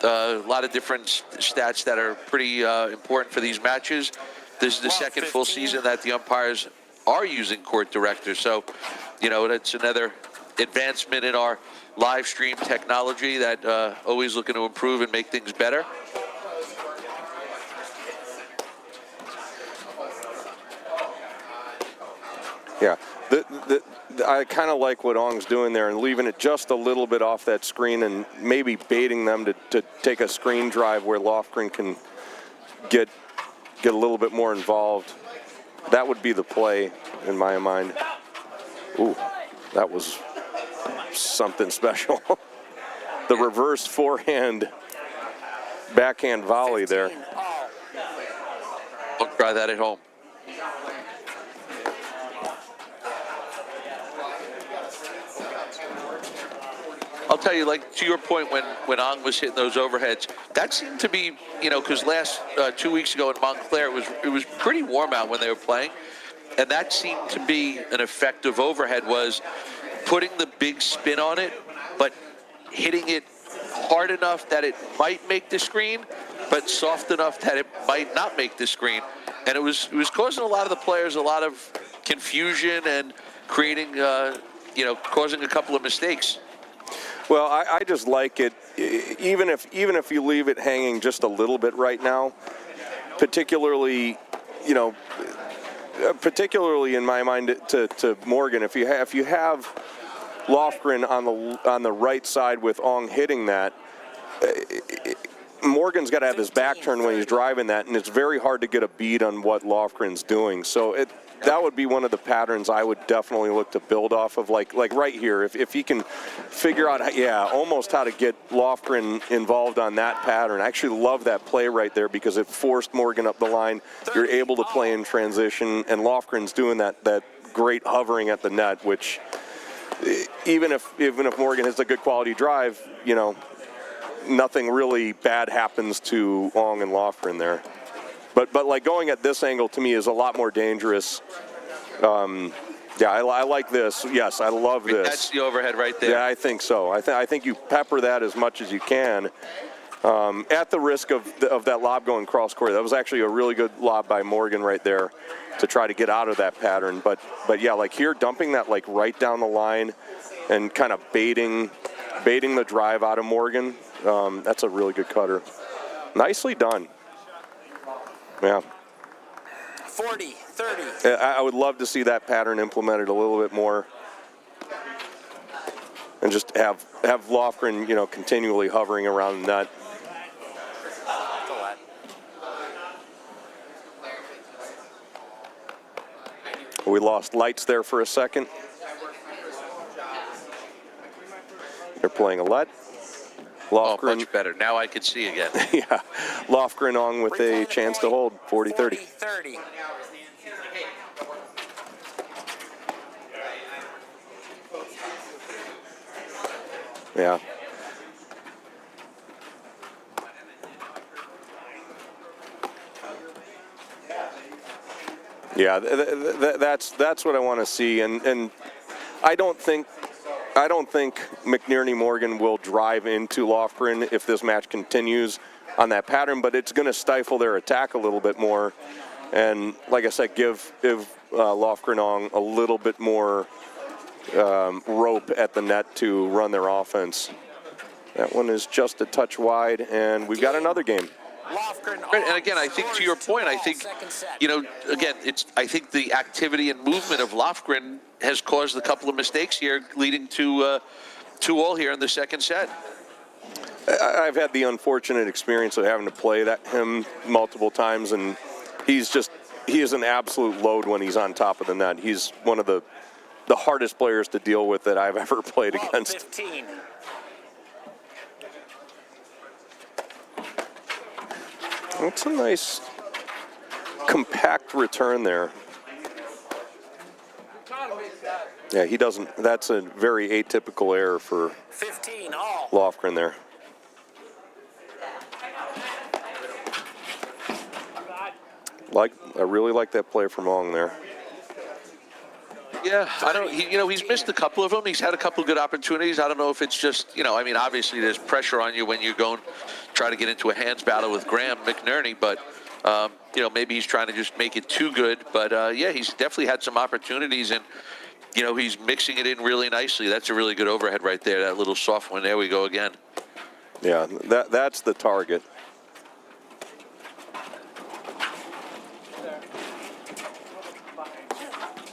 a lot of different stats that are pretty important for these matches. This is the second full season that the umpires are using court director, so that's another advancement in our live stream technology that always looking to improve and make things better. Yeah, I kind of like what Ong's doing there and leaving it just a little bit off that screen and maybe baiting them to take a screen drive where Lofgren can get a little bit more involved. That would be the play in my mind. Ooh, that was something special. The reverse forehand backhand volley there. I'll try that at home. I'll tell you, like to your point, when Ong was hitting those overheads, that seemed to be, because last 2 weeks ago in Montclair it was pretty warm out when they were playing, and that seemed to be an effective overhead, was putting the big spin on it, but hitting it hard enough that it might make the screen, but soft enough that it might not make the screen, and it was causing a lot of the players a lot of confusion and creating, causing a couple of mistakes. Well, I just like it, even if you leave it hanging just a little bit right now, particularly in my mind to Morgan, if you have Lofgren on the right side with Ong hitting that, Morgan's got to have his back turned when he's driving that, and it's very hard to get a bead on what Lofgren's doing. So that would be one of the patterns I would definitely look to build off of, like right here. If he can figure out, almost how to get Lofgren involved on that pattern. I actually love that play right there because it forced Morgan up the line. You're able to play in transition, and Lofgren's doing that great hovering at the net, which even if Morgan has a good quality drive, nothing really bad happens to Ong and Lofgren there. But like going at this angle to me is a lot more dangerous. I like this. Yes, I love this. That's the overhead right there. Yeah, I think so. I think you pepper that as much as you can, at the risk of that lob going cross court. That was actually a really good lob by Morgan right there to try to get out of that pattern. But yeah, like here, dumping that like right down the line and kind of baiting the drive out of Morgan. That's a really good cutter. Nicely done. Yeah. 40, 30. I would love to see that pattern implemented a little bit more, and just have Lofgren, continually hovering around the net. We lost lights there for a second. They're playing a let. Lofgren, much better. Now I can see again. Yeah, Lofgren on with a chance to hold 40-30. 40-30. Yeah. Yeah, that's what I want to see, and I don't think McNerney Morgan will drive into Lofgren if this match continues on that pattern, but it's going to stifle their attack a little bit more, and like I said, give Lofgren on a little bit more rope at the net to run their offense. That one is just a touch wide, and we've got another game. Right, and again, I think to your point, I think, again, I think the activity and movement of Lofgren has caused a couple of mistakes here, leading to 2-all here in the second set. I've had the unfortunate experience of having to play him multiple times, and he is an absolute load when he's on top of the net. He's one of the hardest players to deal with that I've ever played against. 15. That's a nice compact return there. Yeah, he doesn't. That's a very atypical error for 15 all. Lofgren there. I really like that play from Ong there. Yeah, I don't. He's missed a couple of them. He's had a couple of good opportunities. I don't know if it's just, I mean, obviously there's pressure on you when you're going try to get into a hands battle with Graham McNerney, but maybe he's trying to just make it too good. But yeah, he's definitely had some opportunities, and he's mixing it in really nicely. That's a really good overhead right there. That little soft one. There we go again. Yeah, that's the target.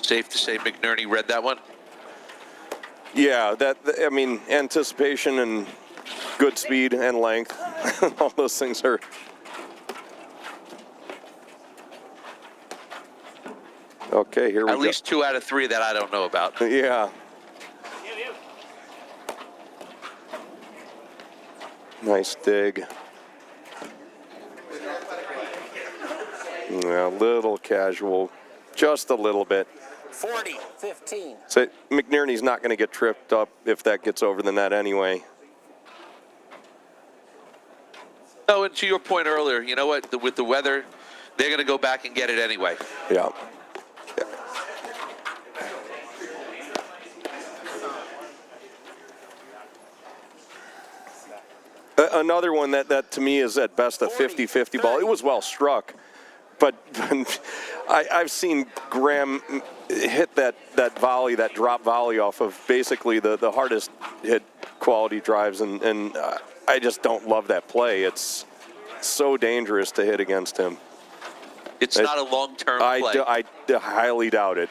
Safe to say McNerney read that one? Yeah, I mean, anticipation and good speed and length, all those things are. Okay, here we go. At least 2 out of 3 that I don't know about. Yeah. Nice dig. Yeah, a little casual, just a little bit. 40-15. So McNerney's not going to get tripped up if that gets over the net anyway. Oh, and to your point earlier, you know what? With the weather, they're going to go back and get it anyway. Yeah. Another one that to me is at best a 50-50 ball. It was well struck, but I've seen Graham hit that volley, that drop volley off of basically the hardest hit quality drives, and I just don't love that play. It's so dangerous to hit against him. It's not a long-term play. I highly doubt it.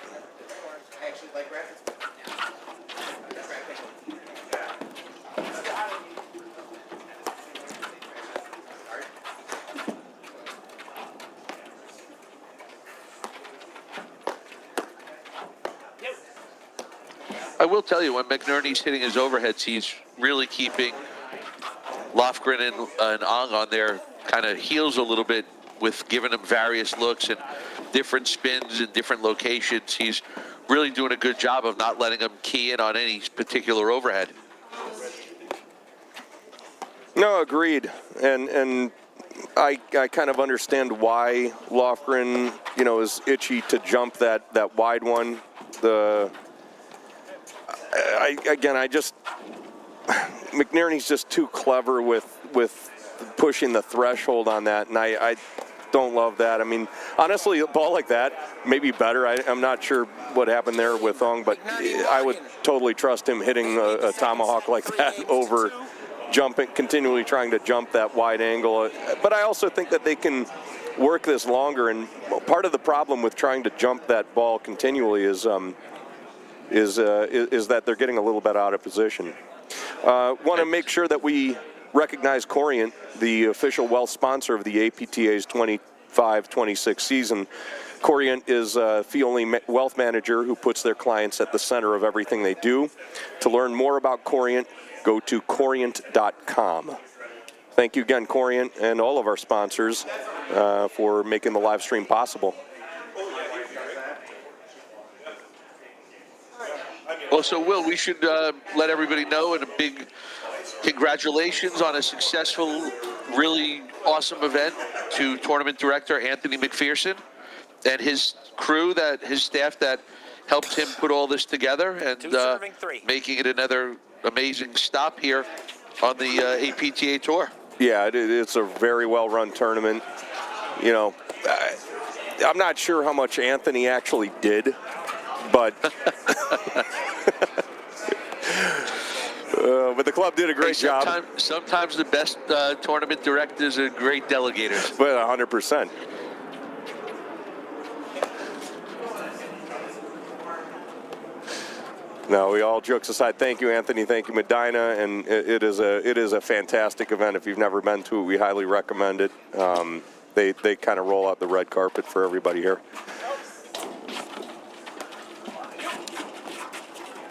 I will tell you, when McNerney's hitting his overheads, he's really keeping Lofgren and Ong on their kind of heels a little bit with giving them various looks and different spins in different locations. He's really doing a good job of not letting them key in on any particular overhead. No, agreed. And I kind of understand why Lofgren, is itchy to jump that wide one. McNerney's just too clever with pushing the threshold on that, and I don't love that. I mean, honestly, a ball like that may be better. I'm not sure what happened there with Ong, but I would totally trust him hitting a tomahawk like that over continually trying to jump that wide angle. But I also think that they can work this longer, and part of the problem with trying to jump that ball continually is that they're getting a little bit out of position. Want to make sure that we recognize Corient, the official wealth sponsor of the APTA's 25-26 season. Corient is a fee-only wealth manager who puts their clients at the center of everything they do. To learn more about Corient, go to corient.com. Thank you again, Corient, and all of our sponsors for making the live stream possible. Well, so Will, we should let everybody know, and a big congratulations on a successful, really awesome event to tournament director Anthony McPherson and his crew, his staff that helped him put all this together, and making it another amazing stop here on the APTA Tour. Yeah, it's a very well-run tournament. I'm not sure how much Anthony actually did, but but the club did a great job. Sometimes the best tournament directors are great delegators. But 100%. No, we all jokes aside. Thank you, Anthony. Thank you, Medinah. And it is a fantastic event. If you've never been to it, we highly recommend it. They kind of roll out the red carpet for everybody here.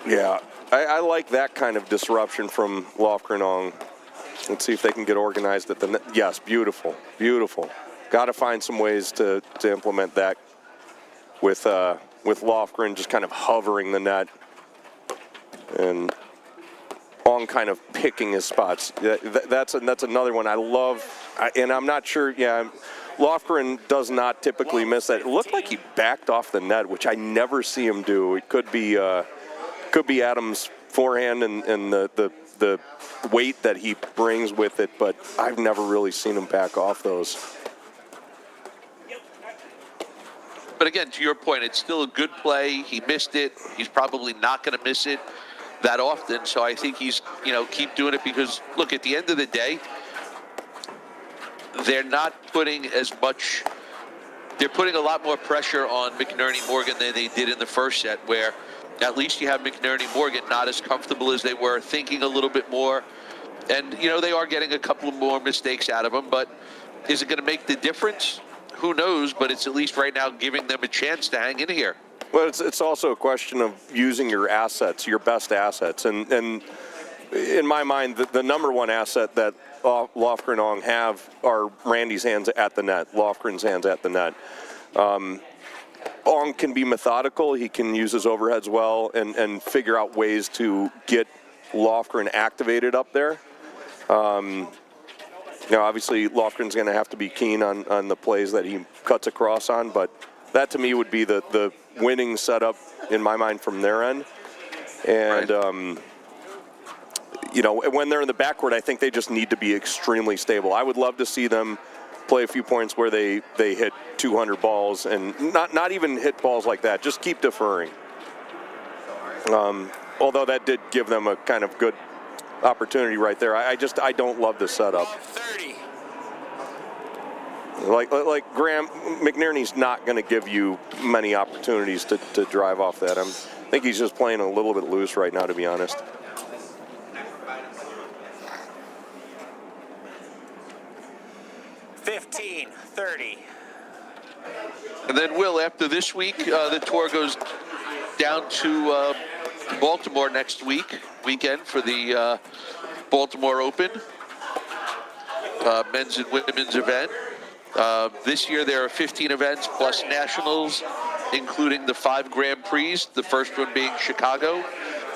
Yeah, I like that kind of disruption from Lofgren Ong. Let's see if they can get organized at the net. Yes, beautiful, beautiful. Got to find some ways to implement that with Lofgren just kind of hovering the net and Ong kind of picking his spots. That's another one I love, and I'm not sure. Yeah, Lofgren does not typically miss that. It looked like he backed off the net, which I never see him do. It could be Adams' forehand and the weight that he brings with it, but I've never really seen him back off those. But again, to your point, it's still a good play. He missed it. He's probably not going to miss it that often. So I think he's, keep doing it because, look, at the end of the day, they're not putting as much. They're putting a lot more pressure on McNerney Morgan than they did in the first set, where at least you have McNerney Morgan not as comfortable as they were, thinking a little bit more. And, they are getting a couple more mistakes out of him. But is it going to make the difference? Who knows, but it's at least right now giving them a chance to hang in here. Well, it's also a question of using your assets, your best assets. And in my mind, the number one asset that Lofgren Ong have are Randy's hands at the net, Lofgren's hands at the net. Ong can be methodical. He can use his overheads well and figure out ways to get Lofgren activated up there. Obviously, Lofgren's going to have to be keen on the plays that he cuts across on, but that to me would be the winning setup in my mind from their end. And, right. When they're in the backcourt, I think they just need to be extremely stable. I would love to see them play a few points where they hit 200 balls and not even hit balls like that, just keep deferring. Although that did give them a kind of good opportunity right there. I don't love the setup. 30. Like Graham, McNerney's not going to give you many opportunities to drive off that. I think he's just playing a little bit loose right now, to be honest. $15-30. And then, Will, after this week, the tour goes down to Baltimore next weekend for the Baltimore Open, men's and women's event. This year there are 15 events plus nationals, including the 5 Grand Prix, the first one being Chicago,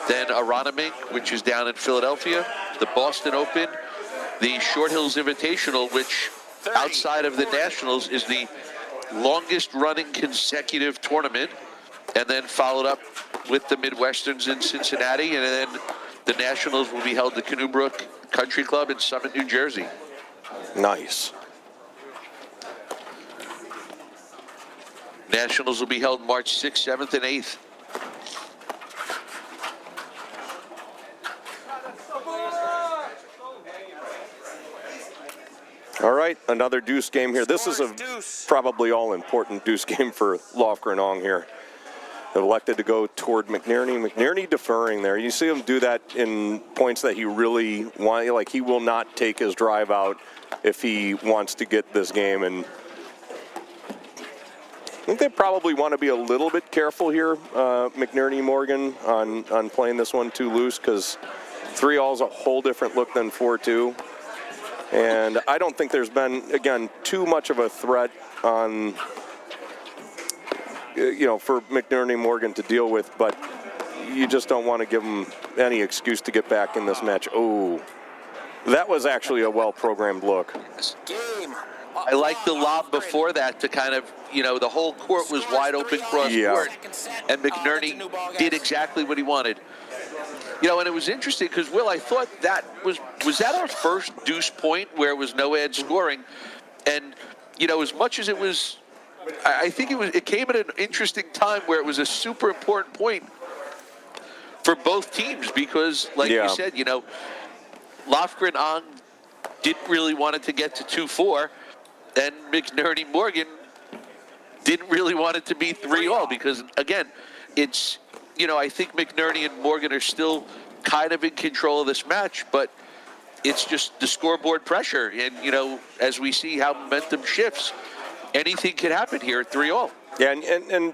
then Aronimink, which is down in Philadelphia, the Boston Open, the Short Hills Invitational, which outside of the nationals is the longest running consecutive tournament, and then followed up with the Midwesterns in Cincinnati, and then the Nationals will be held at Canoe Brook Country Club in Summit, New Jersey. Nice. Nationals will be held March 6th, 7th, and 8th. All right, another deuce game here. This is a probably all-important deuce game for Lofgren Ong here. Elected to go toward McNerney. McNerney deferring there. You see him do that in points that he really wants. Like, he will not take his drive out if he wants to get this game. And I think they probably want to be a little bit careful here, McNerney Morgan, on playing this one too loose, because 3-all is a whole different look than 4-2. And I don't think there's been, again, too much of a threat on, for McNerney Morgan to deal with, but you just don't want to give him any excuse to get back in this match. Oh, that was actually a well-programmed look. Game. I like the lob before that to kind of, the whole court was wide open cross court, and McNerney did exactly what he wanted. And it was interesting because, Will, I thought that was that our first deuce point where it was no ad scoring? And, as much as it was, I think it came at an interesting time where it was a super important point for both teams because, like you said, Lofgren Ong didn't really want it to get to 2-4, and McNerney Morgan didn't really want it to be 3-all because, again, it's, I think McNerney and Morgan are still kind of in control of this match, but it's just the scoreboard pressure. And, as we see how momentum shifts, anything can happen here at 3-all. Yeah, and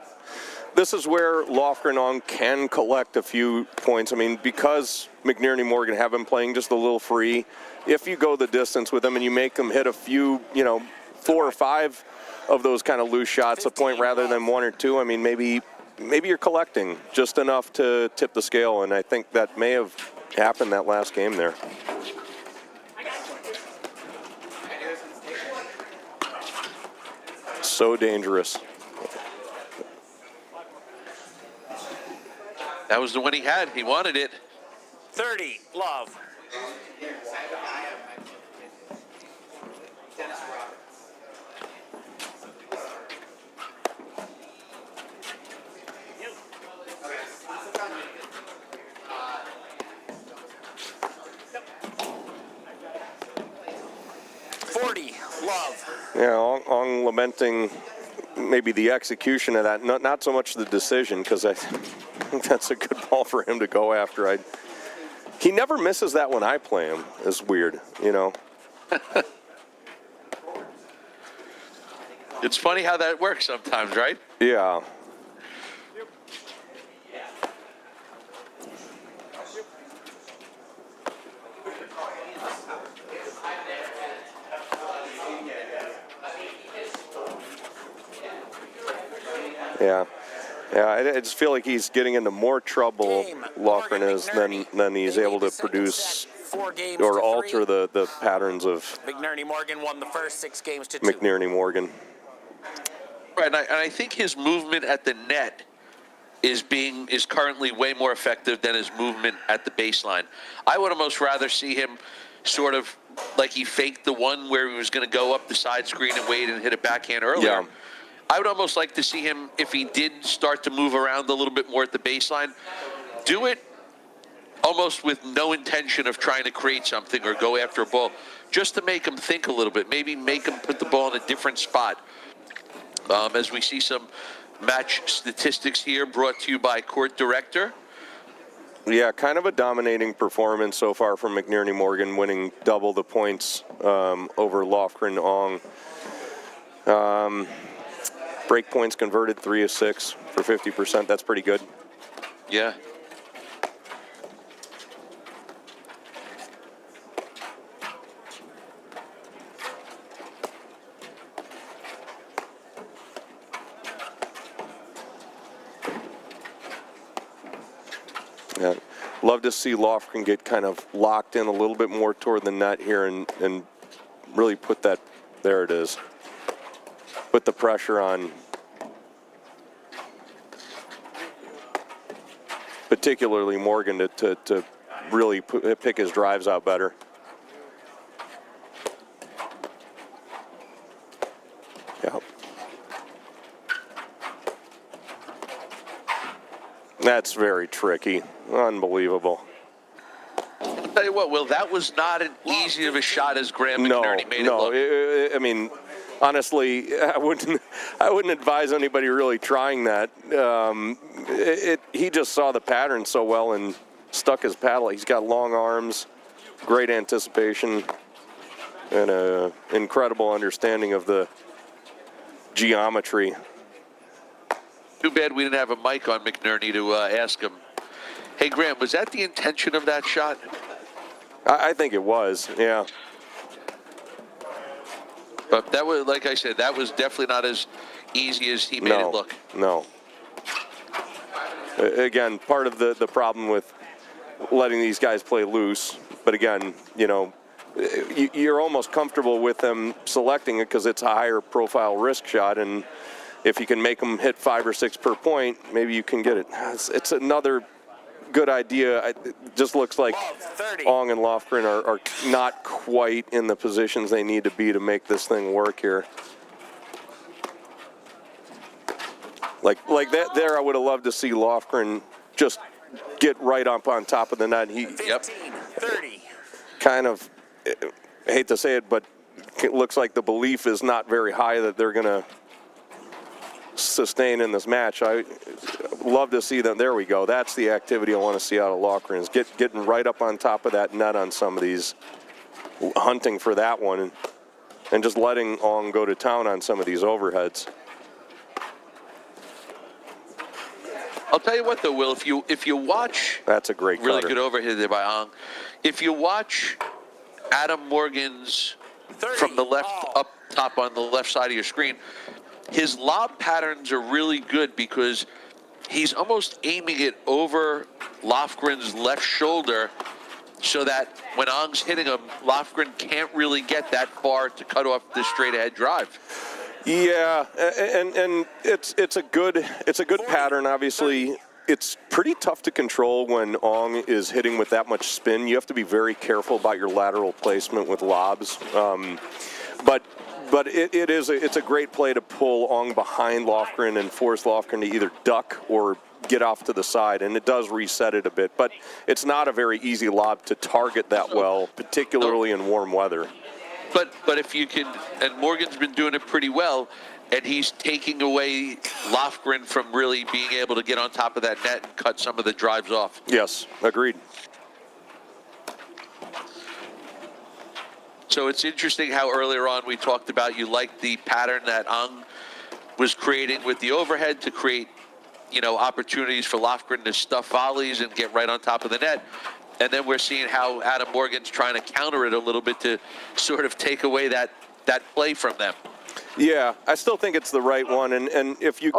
this is where Lofgren Ong can collect a few points. I mean, because McNerney Morgan have been playing just a little free, if you go the distance with them and you make them hit a few, 4 or 5 of those kind of loose shots a point rather than 1 or 2, I mean, maybe you're collecting just enough to tip the scale, and I think that may have happened that last game there. so dangerous. That was the one he had. He wanted it. 30, Love. Love. Yeah, Ong lamenting maybe the execution of that, not so much the decision, because I think that's a good ball for him to go after. He never misses that when I play him. It's weird, you know. It's funny how that works sometimes, right? Yeah. Yeah, I just feel like he's getting into more trouble, Lofgren is, than he's able to produce or alter the patterns of McNerney Morgan won the first 6 games to 2. McNerney Morgan. Right, and I think his movement at the net is currently way more effective than his movement at the baseline. I would almost rather see him sort of like he faked the one where he was going to go up the side screen and wait and hit a backhand earlier. Yeah. I would almost like to see him, if he did start to move around a little bit more at the baseline, do it almost with no intention of trying to create something or go after a ball, just to make him think a little bit, maybe make him put the ball in a different spot. As we see some match statistics here brought to you by Court Director. Yeah, kind of a dominating performance so far from McNerney Morgan, winning double the points over Lofgren Ong. Break points converted 3 of 6 for 50%. That's pretty good. Yeah. Yeah. Love to see Lofgren get kind of locked in a little bit more toward the net here and really put that, there it is. Put the pressure on, particularly Morgan, to really pick his drives out better. Yeah. That's very tricky. Unbelievable. I'll tell you what, Will, that was not an easy of a shot as Graham McNerney made it look. I mean, honestly, I wouldn't advise anybody really trying that. He just saw the pattern so well and stuck his paddle. He's got long arms, great anticipation, and an incredible understanding of the geometry. Too bad we didn't have a mic on McNerney to ask him. Hey, Graham, was that the intention of that shot? I think it was, yeah. But that was, like I said, that was definitely not as easy as he made it look. No. Again, part of the problem with letting these guys play loose, but again, you know, you're almost comfortable with them selecting it because it's a higher profile risk shot, and if you can make them hit 5 or 6 per point, maybe you can get it. It's another good idea. It just looks like Ong and Lofgren are not quite in the positions they need to be to make this thing work here. Like that there, I would have loved to see Lofgren just get right up on top of the net. He 30. kind of, I hate to say it, but it looks like the belief is not very high that they're going to sustain in this match. I love to see them. There we go. That's the activity I want to see out of Lofgren, is getting right up on top of that net on some of these, hunting for that one, and just letting Ong go to town on some of these overheads. I'll tell you what, though, Will, if you watch, that's a great really cutter. good overhead there by Ong. If you watch Adam Morgan's 30. from the left up top on the left side of your screen, his lob patterns are really good because he's almost aiming it over Lofgren's left shoulder so that when Ong's hitting him, Lofgren can't really get that far to cut off the straight ahead drive. Yeah, and it's a good pattern. Obviously, it's pretty tough to control when Ong is hitting with that much spin. You have to be very careful about your lateral placement with lobs. But it's a great play to pull Ong behind Lofgren and force Lofgren to either duck or get off to the side, and it does reset it a bit. But it's not a very easy lob to target that well, particularly in warm weather. But if you can, and Morgan's been doing it pretty well, and he's taking away Lofgren from really being able to get on top of that net and cut some of the drives off. Yes, agreed. So it's interesting how earlier on we talked about you liked the pattern that Ong was creating with the overhead to create, opportunities for Lofgren to stuff volleys and get right on top of the net. And then we're seeing how Adam Morgan's trying to counter it a little bit to sort of take away that play from them. Yeah, I still think it's the right one. And if you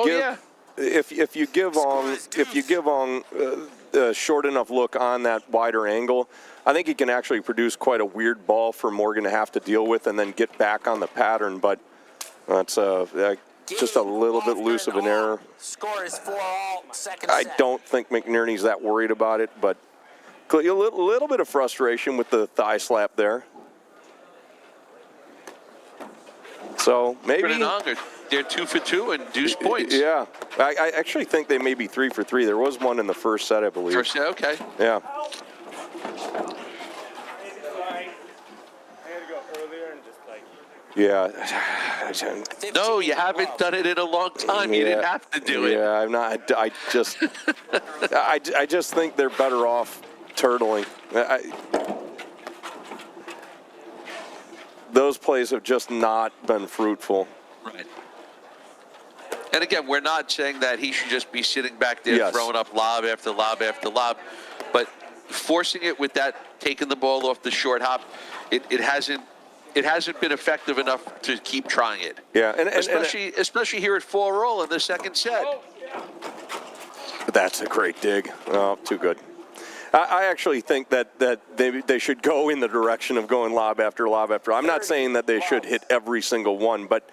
if you give Ong a short enough look on that wider angle, I think he can actually produce quite a weird ball for Morgan to have to deal with and then get back on the pattern. But that's just a little bit loose of an error. Score is 4-all, second I set. don't think McNerney's that worried about it, but a little bit of frustration with the thigh slap there. So maybe they're 2 for 2 and deuce points. Yeah, I actually think they may be 3 for 3. There was one in the first set, I believe. First set, okay. Yeah. Yeah. No, you haven't done it in a long time. You didn't have to do it. Yeah, I'm not. I just think they're better off turtling. Those plays have just not been fruitful. Right. And again, we're not saying that he should just be sitting back there throwing up lob after lob after lob, but forcing it with that, taking the ball off the short hop, it hasn't been effective enough to keep trying it. Yeah, especially here at 4-all in the second set. That's a great dig. Oh, too good. I actually think that they should go in the direction of going lob after lob after. I'm not saying that they should hit every single one, but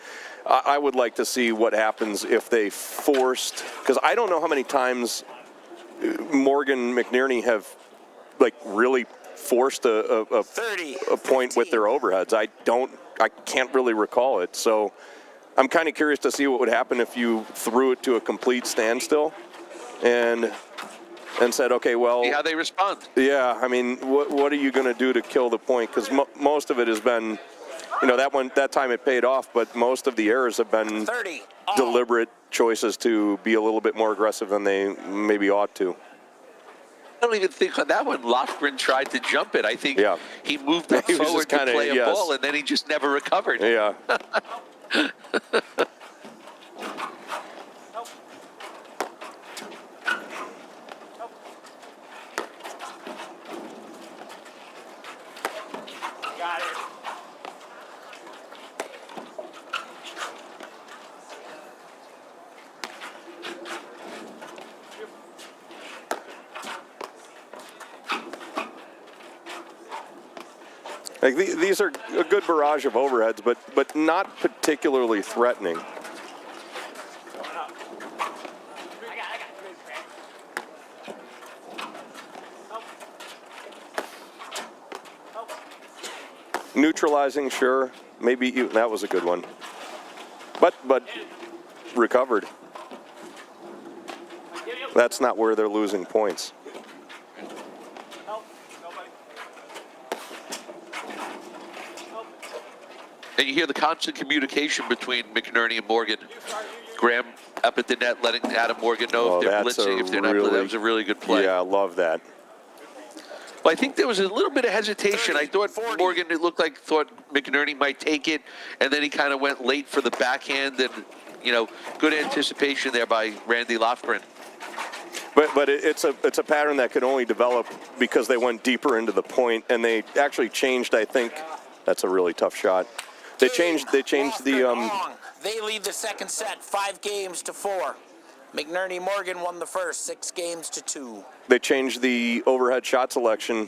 I would like to see what happens if they forced, because I don't know how many times Morgan McNerney have really forced a point with their overheads. I can't really recall it. So I'm kind of curious to see what would happen if you threw it to a complete standstill and said, okay, well, see how they respond. Yeah, I mean, what are you going to do to kill the point? Because most of it has been, that time it paid off, but most of the errors have been deliberate choices to be a little bit more aggressive than they maybe ought to. I don't even think on that one Lofgren tried to jump it. I think he moved up forward to play a ball, and then he just never recovered. Yeah. These are a good barrage of overheads, but not particularly threatening. Neutralizing, sure. Maybe that was a good one. But recovered. That's not where they're losing points. And you hear the constant communication between McNerney and Morgan. Graham up at the net, letting Adam Morgan know if they're blitzing, if they're not blitzing. That was a really good play. Yeah, I love that. Well, I think there was a little bit of hesitation. I thought Morgan, thought McNerney might take it, and then he kind of went late for the backhand, and, good anticipation there by Randy Lofgren. But it's a pattern that could only develop because they went deeper into the point, and they actually changed, I think. That's a really tough shot. They changed the They lead the second set 5-4. McNerney Morgan won the first 6-2. They changed the overhead shot selection,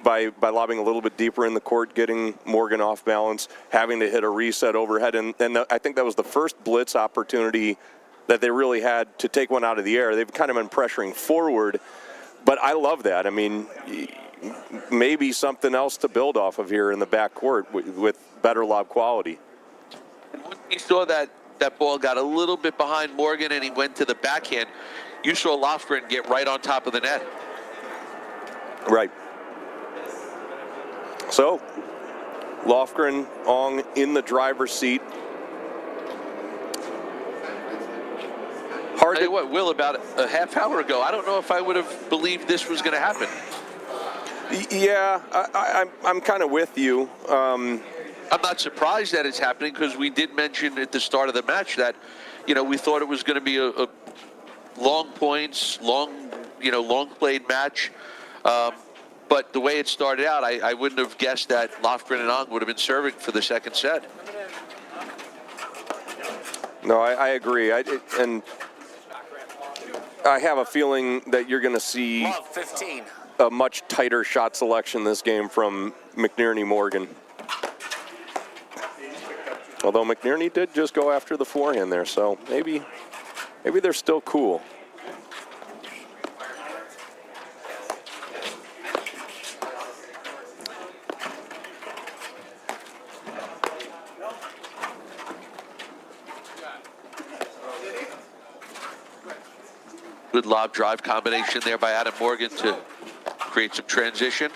by lobbing a little bit deeper in the court, getting Morgan off balance, having to hit a reset overhead. And I think that was the first blitz opportunity that they really had to take one out of the air. They've kind of been pressuring forward, but I love that. I mean, maybe something else to build off of here in the backcourt with better lob quality. When you saw that ball got a little bit behind Morgan and he went to the backhand, you saw Lofgren get right on top of the net. Right. So, Lofgren, Ong in the driver's seat. I'll tell you what, Will, about a half hour ago, I don't know if I would have believed this was going to happen. Yeah, I'm kind of with you. I'm not surprised that it's happening because we did mention at the start of the match that, we thought it was going to be a long points, long played match. But the way it started out, I wouldn't have guessed that Lofgren and Ong would have been serving for the second set. No, I agree. And I have a feeling that you're going to see 15. a much tighter shot selection this game from McNerney Morgan. Although McNerney did just go after the forehand there, so maybe they're still cool. Good lob drive combination there by Adam Morgan to create some transition.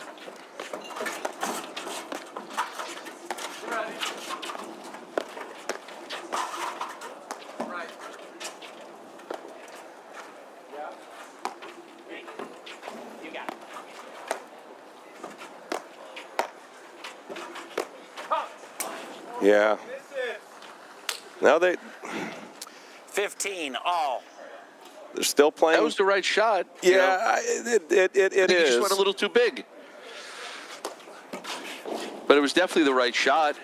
Yeah. Now 15 all. They're still playing. That was the right shot. Yeah, it He is. just went a little too big. But it was definitely the right shot.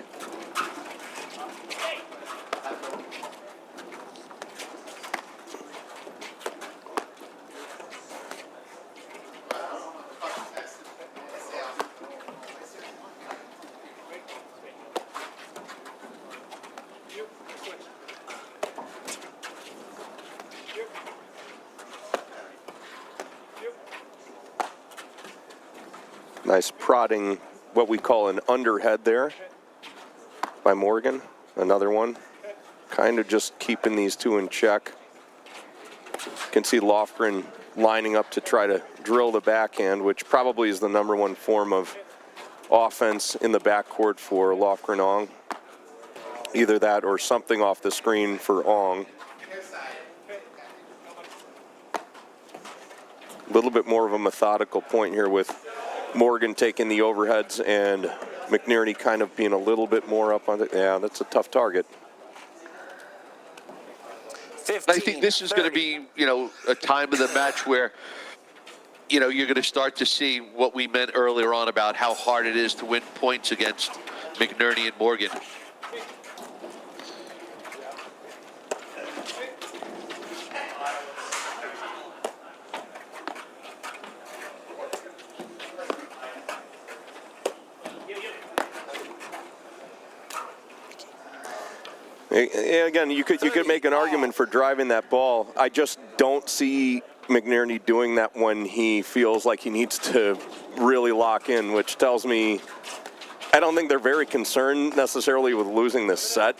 Nice prodding, what we call an underhead there by Morgan. Another one. Kind of just keeping these two in check. You can see Lofgren lining up to try to drill the backhand, which probably is the number one form of offense in the backcourt for Lofgren Ong. Either that or something off the screen for Ong. A little bit more of a methodical point here with Morgan taking the overheads and McNerney kind of being a little bit more up on it. Yeah, that's a tough target. 15, I think this is going to be, a time of the match where, you're going to start to see what we meant earlier on about how hard it is to win points against McNerney and Morgan. Again, you could make an argument for driving that ball. I just don't see McNerney doing that when he feels like he needs to really lock in, which tells me I don't think they're very concerned necessarily with losing this set.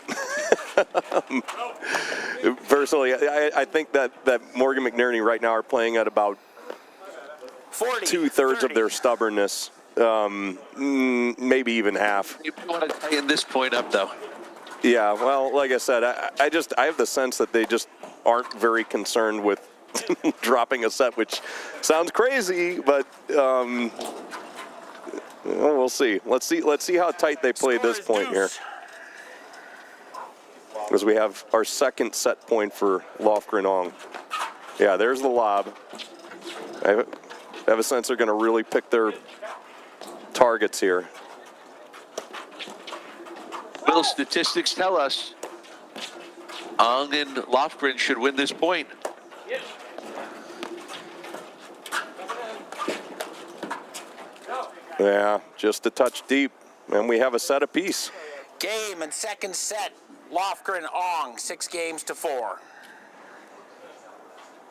Personally, I think that Morgan McNerney right now are playing at about 2/3 of their stubbornness, maybe even half. You want to tie in this point up, though. Yeah, well, like I said, I have the sense that they just aren't very concerned with dropping a set, which sounds crazy, but we'll see. Let's see how tight they play this point here. Because we have our second set point for Lofgren Ong. Yeah, there's the lob. I have a sense they're going to really pick their targets here. Will, statistics tell us Ong and Lofgren should win this point. Yeah, just a touch deep, and we have a set apiece. Game and second set. Lofgren, Ong, 6-4.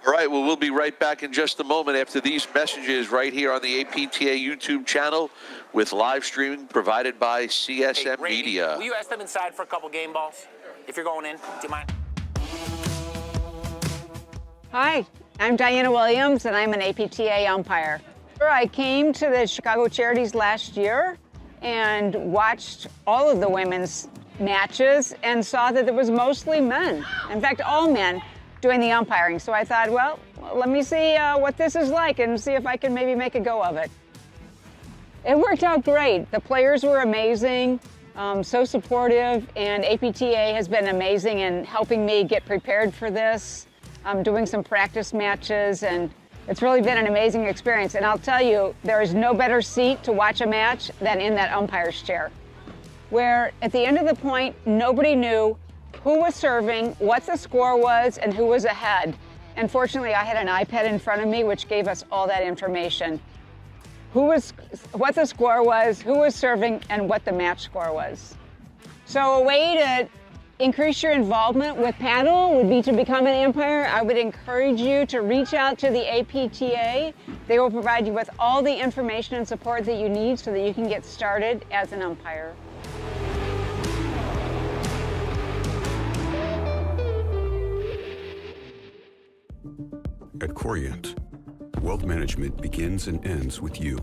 All right, well, we'll be right back in just a moment after these messages right here on the APTA YouTube channel with live streaming provided by CSM Randy, Media. will you ask them inside for a couple game balls? If you're going in, do you mind? Hi, I'm Diana Williams, and I'm an APTA umpire. I came to the Chicago Charities last year and watched all of the women's matches and saw that there was mostly men. In fact, all men doing the umpiring. So I thought, well, let me see what this is like and see if I can maybe make a go of it. It worked out great. The players were amazing, so supportive, and APTA has been amazing in helping me get prepared for this. I'm doing some practice matches, and it's really been an amazing experience. And I'll tell you, there is no better seat to watch a match than in that umpire's chair, where at the end of the point, nobody knew who was serving, what the score was, and who was ahead. And fortunately, I had an iPad in front of me, which gave us all that information. What the score was, who was serving, and what the match score was. So a way to increase your involvement with paddle would be to become an umpire. I would encourage you to reach out to the APTA. They will provide you with all the information and support that you need so that you can get started as an umpire. At Corient, wealth management begins and ends with you.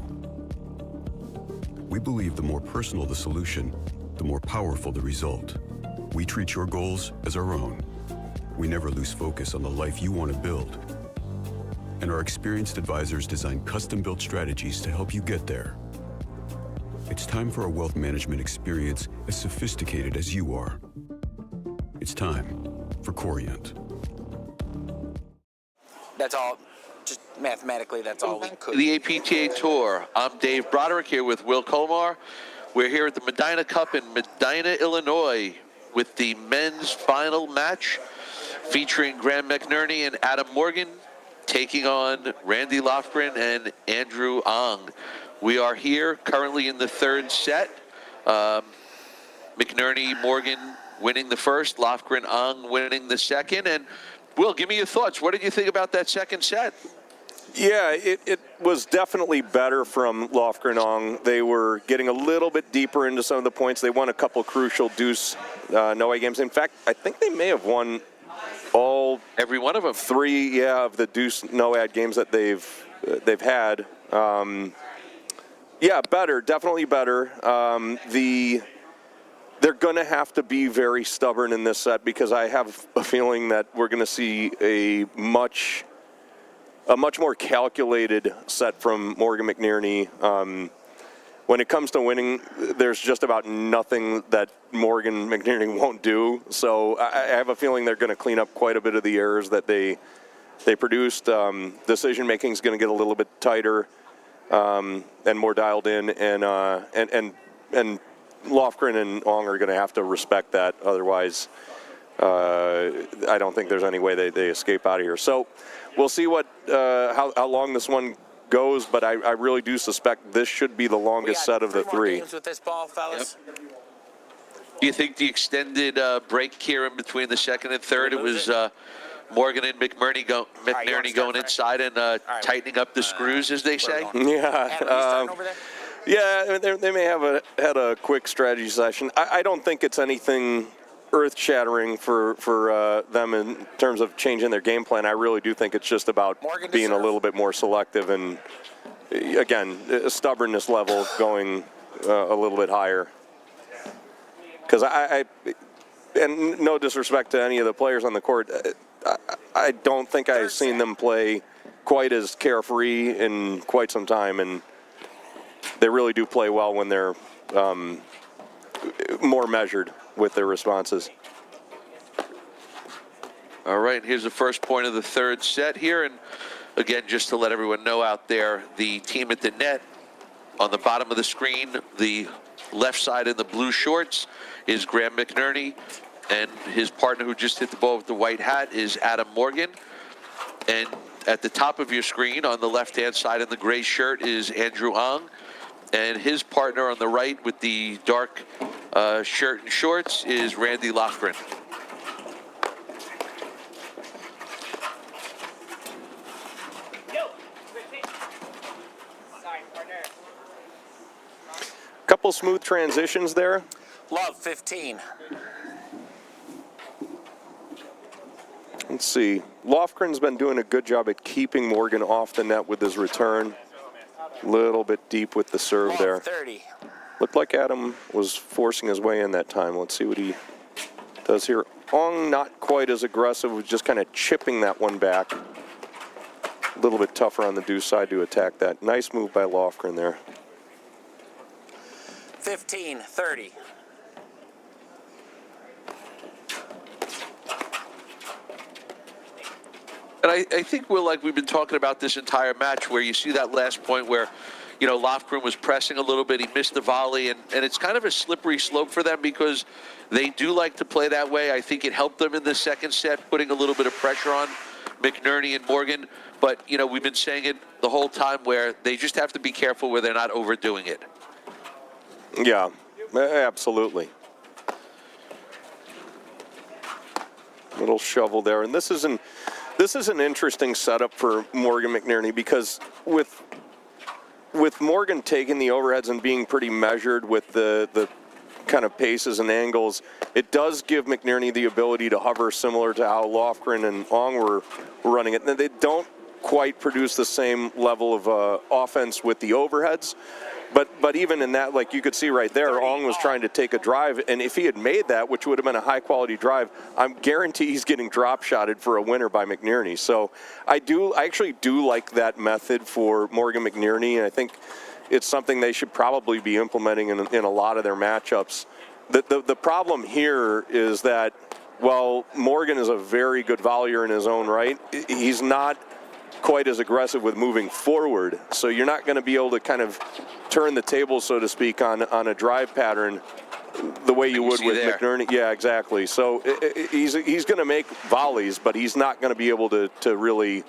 We believe the more personal the solution, the more powerful the result. We treat your goals as our own. We never lose focus on the life you want to build. And our experienced advisors design custom-built strategies to help you get there. It's time for a wealth management experience as sophisticated as you are. It's time for Corient. That's all. Just mathematically, that's all we could. The APTA Tour. I'm Dave Broderick here with Will Colmar. We're here at the Medinah Cup in Medinah, Illinois, with the men's final match featuring Graham McNerney and Adam Morgan taking on Randy Lofgren and Andrew Ong. We are here currently in the third set. McNerney, Morgan winning the first, Lofgren, Ong winning the second. And Will, give me your thoughts. What did you think about that second set? Yeah, it was definitely better from Lofgren Ong. They were getting a little bit deeper into some of the points. They won a couple crucial deuce no-A games. In fact, I think they may have won every one of them. 3 of the deuce no-ad games that they've had. Yeah, better, definitely better. They're going to have to be very stubborn in this set because I have a feeling that we're going to see a much more calculated set from Morgan McNerney. When it comes to winning, there's just about nothing that Morgan McNerney won't do. So I have a feeling they're going to clean up quite a bit of the errors that they produced. Decision making is going to get a little bit tighter and more dialed in, and Lofgren and Ong are going to have to respect that. Otherwise, I don't think there's any way they escape out of here. So we'll see how long this one goes, but I really do suspect this should be the longest set of the 3. Games with this ball, fellas. Yep. Do you think the extended break here in between the second and third, it was Morgan and McNerney going inside and tightening up the screws, as they say? Yeah. Yeah, they may have had a quick strategy session. I don't think it's anything earth-shattering for them in terms of changing their game plan. I really do think it's just about being a little bit more selective and, again, stubbornness level going a little bit higher. Because and no disrespect to any of the players on the court, I don't think I've seen them play quite as carefree in quite some time, and they really do play well when they're more measured with their responses. All right, here's the first point of the third set here. And again, just to let everyone know out there, the team at the net on the bottom of the screen, the left side in the blue shorts is Graham McNerney, and his partner who just hit the ball with the white hat is Adam Morgan. And at the top of your screen on the left-hand side in the gray shirt is Andrew Ong. And his partner on the right with the dark shirt and shorts is Randy Lofgren. Couple smooth transitions there. Love, 15. Let's see. Lofgren's been doing a good job at keeping Morgan off the net with his return. A little bit deep with the serve Love, there. 30. Looked like Adam was forcing his way in that time. Let's see what he does here. Ong not quite as aggressive, was just kind of chipping that one back. A little bit tougher on the deuce side to attack that. Nice move by Lofgren there. 15, 30. And I think we've been talking about this entire match where you see that last point where, you know, Lofgren was pressing a little bit. He missed the volley, and it's kind of a slippery slope for them because they do like to play that way. I think it helped them in the second set, putting a little bit of pressure on McNerney and Morgan. But, you know, we've been saying it the whole time where they just have to be careful where they're not overdoing it. Yeah, absolutely. Little shovel there. And this is an interesting setup for Morgan McNerney because with Morgan taking the overheads and being pretty measured with the kind of paces and angles, it does give McNerney the ability to hover similar to how Lofgren and Ong were running it. And they don't quite produce the same level of offense with the overheads. But even in that, like you could see right there, Ong was trying to take a drive, and if he had made that, which would have been a high-quality drive, I'm guaranteed he's getting drop-shotted for a winner by McNerney. So I actually do like that method for Morgan McNerney, and I think it's something they should probably be implementing in a lot of their matchups. The problem here is that while Morgan is a very good volleyer in his own right, he's not quite as aggressive with moving forward, so you're not going to be able to kind of turn the table, so to speak, on a drive pattern the way you would with McNerney. Yeah, exactly. So he's going to make volleys, but he's not going to be able to really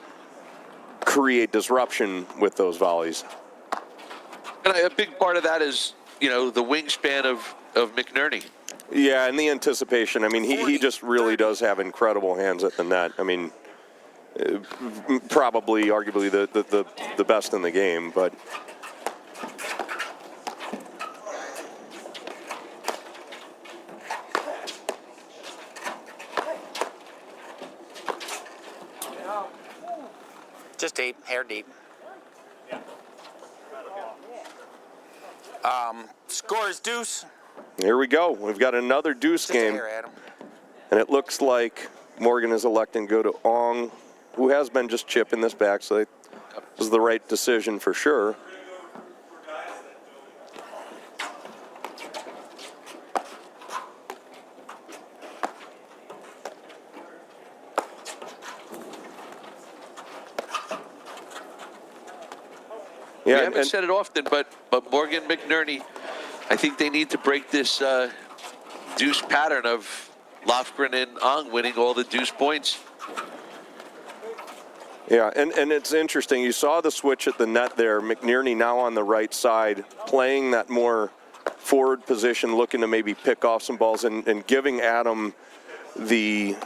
create disruption with those volleys. And a big part of that is, you know, the wingspan of McNerney. Yeah, and the anticipation. I mean, he just really does have incredible hands at the net. I mean, probably, arguably, the best in the game, but just deep, hair deep. Score is deuce. Here we go. We've got another deuce Just game, a hair, Adam. and it looks like Morgan is electing to go to Ong, who has been just chipping this back, so this is the right decision for sure. We haven't said it often, but Morgan McNerney, I think they need to break this deuce pattern of Lofgren and Ong winning all the deuce points. Yeah, and it's interesting. You saw the switch at the net there. McNerney now on the right side, playing that more forward position, looking to maybe pick off some balls and giving Adam the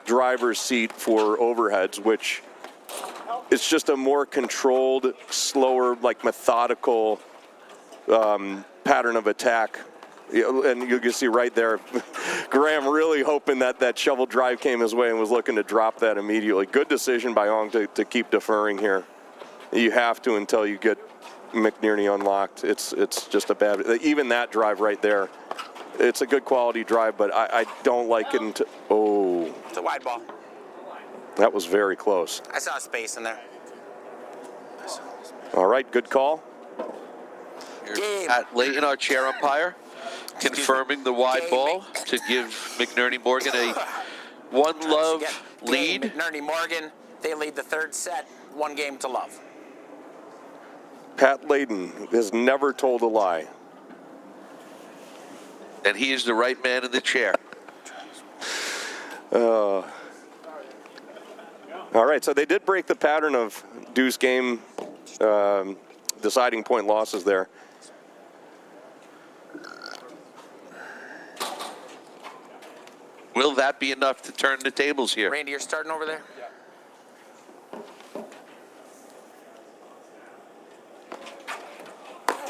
driver's seat for overheads, which it's just a more controlled, slower, like methodical pattern of attack. And you can see right there, Graham really hoping that shovel drive came his way and was looking to drop that immediately. Good decision by Ong to keep deferring here. You have to until you get McNerney unlocked. It's just a bad, even that drive right there. It's a good quality drive, but I don't like it until, oh. It's a wide ball. That was very close. I saw space in there. All right, good call. Here's Pat Layton, our chair umpire, confirming the wide ball to give McNerney Morgan a 1-love lead. McNerney Morgan, they lead the third set, 1-0. Pat Layton has never told a lie. And he is the right man in the chair. All right, so they did break the pattern of deuce game deciding point losses there. Will that be enough to turn the tables here? Randy, you're starting over there?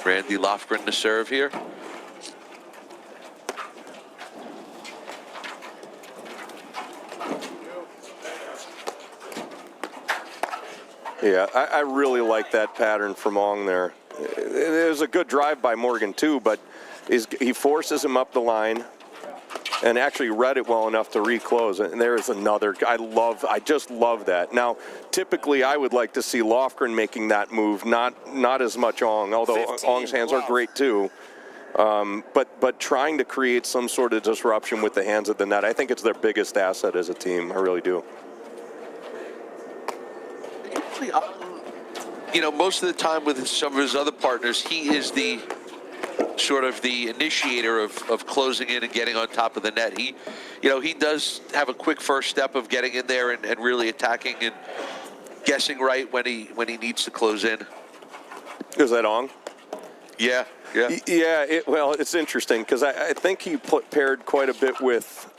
Randy Lofgren to serve here. Yeah, I really like that pattern from Ong there. It was a good drive by Morgan too, but he forces him up the line and actually read it well enough to reclose. And there is another. I just love that. Now, typically I would like to see Lofgren making that move, not as much Ong, although 15, Ong's hands are great too. But trying to create some sort of disruption with the hands of the net, I think it's their biggest asset as a team. I really do. You know, most of the time with some of his other partners, he is the sort of the initiator of closing in and getting on top of the net. He does have a quick first step of getting in there and really attacking and guessing right when he needs to close in. Is that Ong? Yeah. Well, it's interesting because I think he paired quite a bit with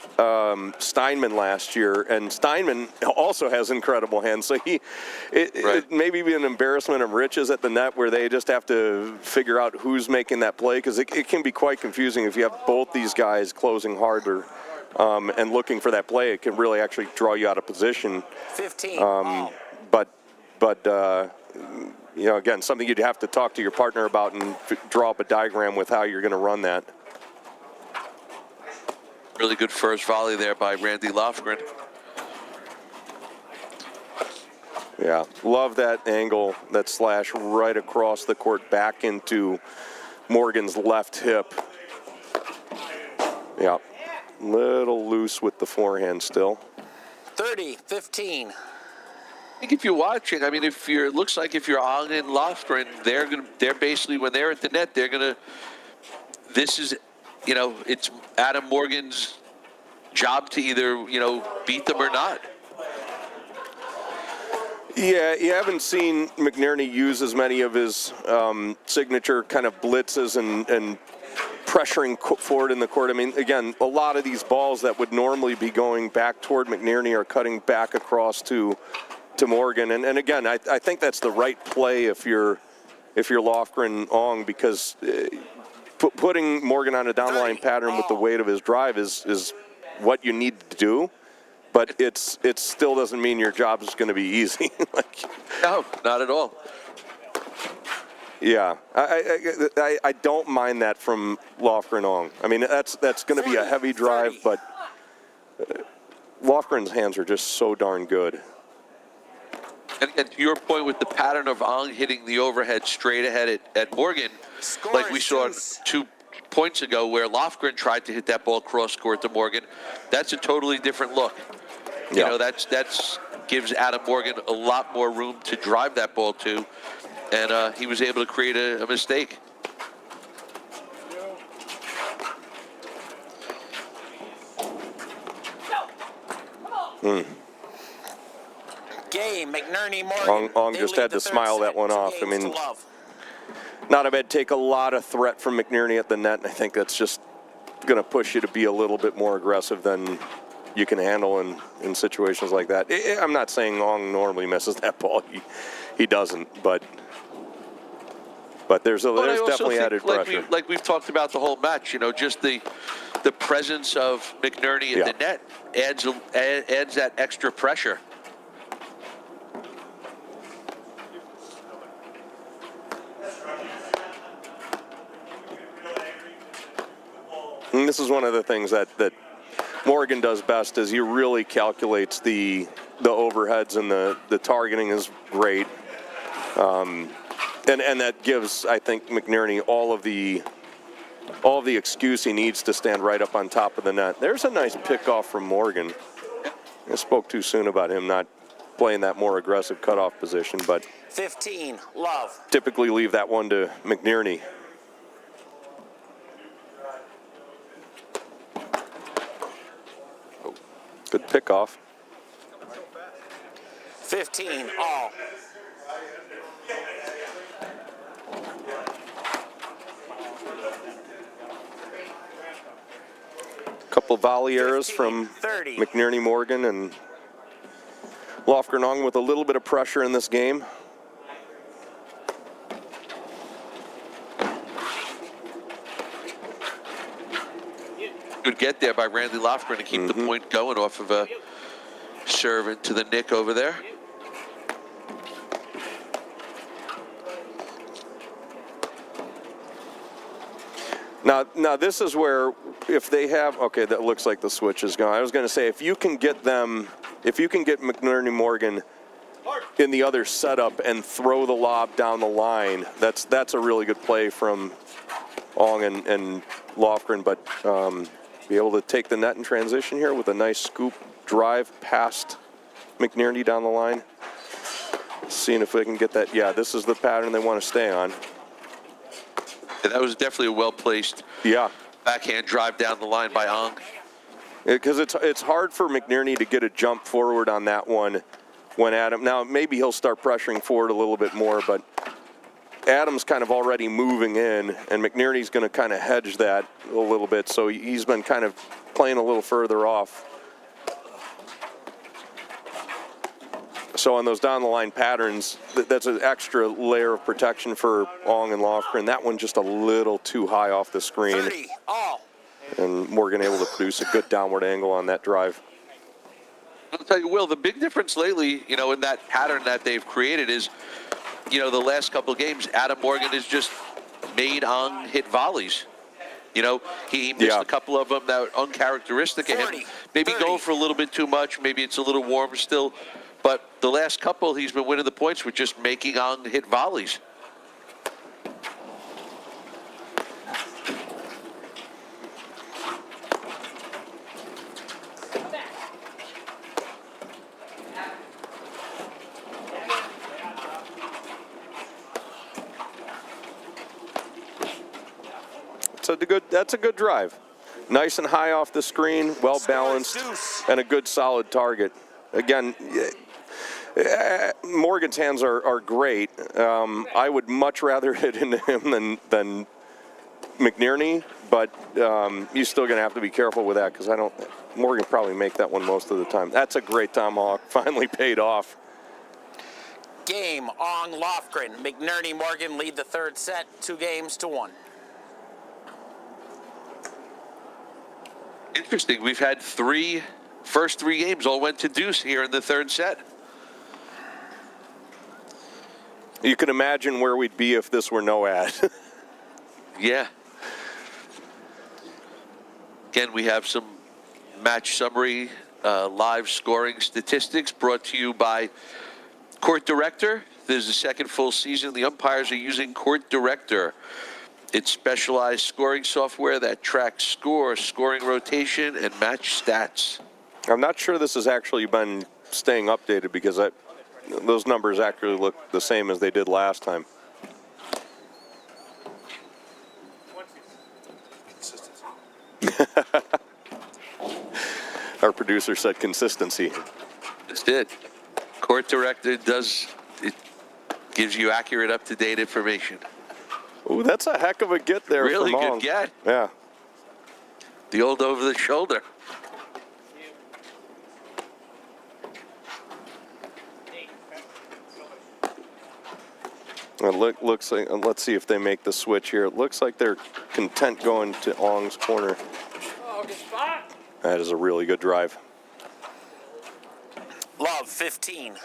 Steinman last year, and Steinman also has incredible hands. So it may be an embarrassment of riches at the net where they just have to figure out who's making that play, because it can be quite confusing if you have both these guys closing harder and looking for that play. It can really actually draw you out of position. 15. But again, something you'd have to talk to your partner about and draw up a diagram with how you're going to run that. Really good first volley there by Randy Lofgren. Yeah, love that angle, that slash right across the court back into Morgan's left hip. Yeah, little loose with the forehand still. 30-15. I think if you're watching, I mean, it looks like if you're Ong and Lofgren, they're basically, when they're at the net, this is, it's Adam Morgan's job to either, beat them or not. Yeah, you haven't seen McNerney use as many of his signature kind of blitzes and pressuring forward in the court. I mean, again, a lot of these balls that would normally be going back toward McNerney are cutting back across to Morgan. And again, I think that's the right play if you're Lofgren Ong, because putting Morgan on a down the line pattern with the weight of his drive is what you need to do. But it still doesn't mean your job is going to be easy. No, not at all. Yeah, I don't mind that from Lofgren Ong. I mean, that's going to be a heavy drive, but Lofgren's hands are just so darn good. And to your point with the pattern of Ong hitting the overhead straight ahead at Morgan, like we saw 2 points ago where Lofgren tried to hit that ball cross court to Morgan, that's a totally different look. Yeah. That's gives Adam Morgan a lot more room to drive that ball to, and he was able to create a mistake. Game, McNerney, Morgan. Ong just had to smile that one off. I mean, not a bad take a lot of threat from McNerney at the net, and I think that's just going to push you to be a little bit more aggressive than you can handle in situations like that. I'm not saying Ong normally misses that ball. He doesn't, but there's definitely added pressure. Like we've talked about the whole match, just the presence of McNerney at the net adds that extra pressure. And this is one of the things that Morgan does best, is he really calculates the overheads, and the targeting is great. And that gives, I think, McNerney all of the excuse he needs to stand right up on top of the net. There's a nice pickoff from Morgan. I spoke too soon about him not playing that more aggressive cutoff position, but 15, Love. Typically leave that one to McNerney. Good pickoff. 15, all. Couple volley errors from 30. McNerney, Morgan, and Lofgren with a little bit of pressure in this game. Good get there by Randy Lofgren to keep the point going off of a serve into the nick over there. Now this is where, if they have, okay, that looks like the switch is gone. I was going to say, if you can get McNerney Morgan in the other setup and throw the lob down the line, that's a really good play from Ong and Lofgren, but be able to take the net in transition here with a nice scoop drive past McNerney down the line. Seeing if they can get that. Yeah, this is the pattern they want to stay on. Yeah, that was definitely a well-placed backhand drive down the line by Ong. Because it's hard for McNerney to get a jump forward on that one when Adam, now maybe he'll start pressuring forward a little bit more, but Adam's kind of already moving in, and McNerney's going to kind of hedge that a little bit, so he's been kind of playing a little further off. So on those down-the-line patterns, that's an extra layer of protection for Ong and Lofgren. That one just a little too high off the screen. 30, all. And Morgan able to produce a good downward angle on that drive. I'll tell you, Will, the big difference lately, in that pattern that they've created is, the last couple of games, Adam Morgan has just made Ong hit volleys. He missed a couple of them that were uncharacteristic of him. Maybe going for a little bit too much. Maybe it's a little warm still. But the last couple, he's been winning the points with just making Ong hit volleys. That's a good drive. Nice and high off the screen, well balanced, and a good solid target. Again, Morgan's hands are great. I would much rather hit into him than McNerney, but you're still going to have to be careful with that because Morgan probably make that one most of the time. That's a great tomahawk. Finally paid off. Game, Ong, Lofgren. McNerney, Morgan lead the third set, 2-1. Interesting. We've had first three games all went to deuce here in the third set. You can imagine where we'd be if this were no ad. Yeah. Again, we have some match summary, live scoring statistics brought to you by Court Director. This is the second full season. The umpires are using Court Director. It's specialized scoring software that tracks score, scoring rotation, and match stats. I'm not sure this has actually been staying updated because those numbers actually look the same as they did last time. Our producer said consistency. It's it. Court Director gives you accurate, up-to-date information. Ooh, that's a heck of a get there. Really from good Ong. get. Yeah. The old over the shoulder. It looks like, let's see if they make the switch here. It looks like they're content going to Ong's corner. That is a really good drive. Love, 15.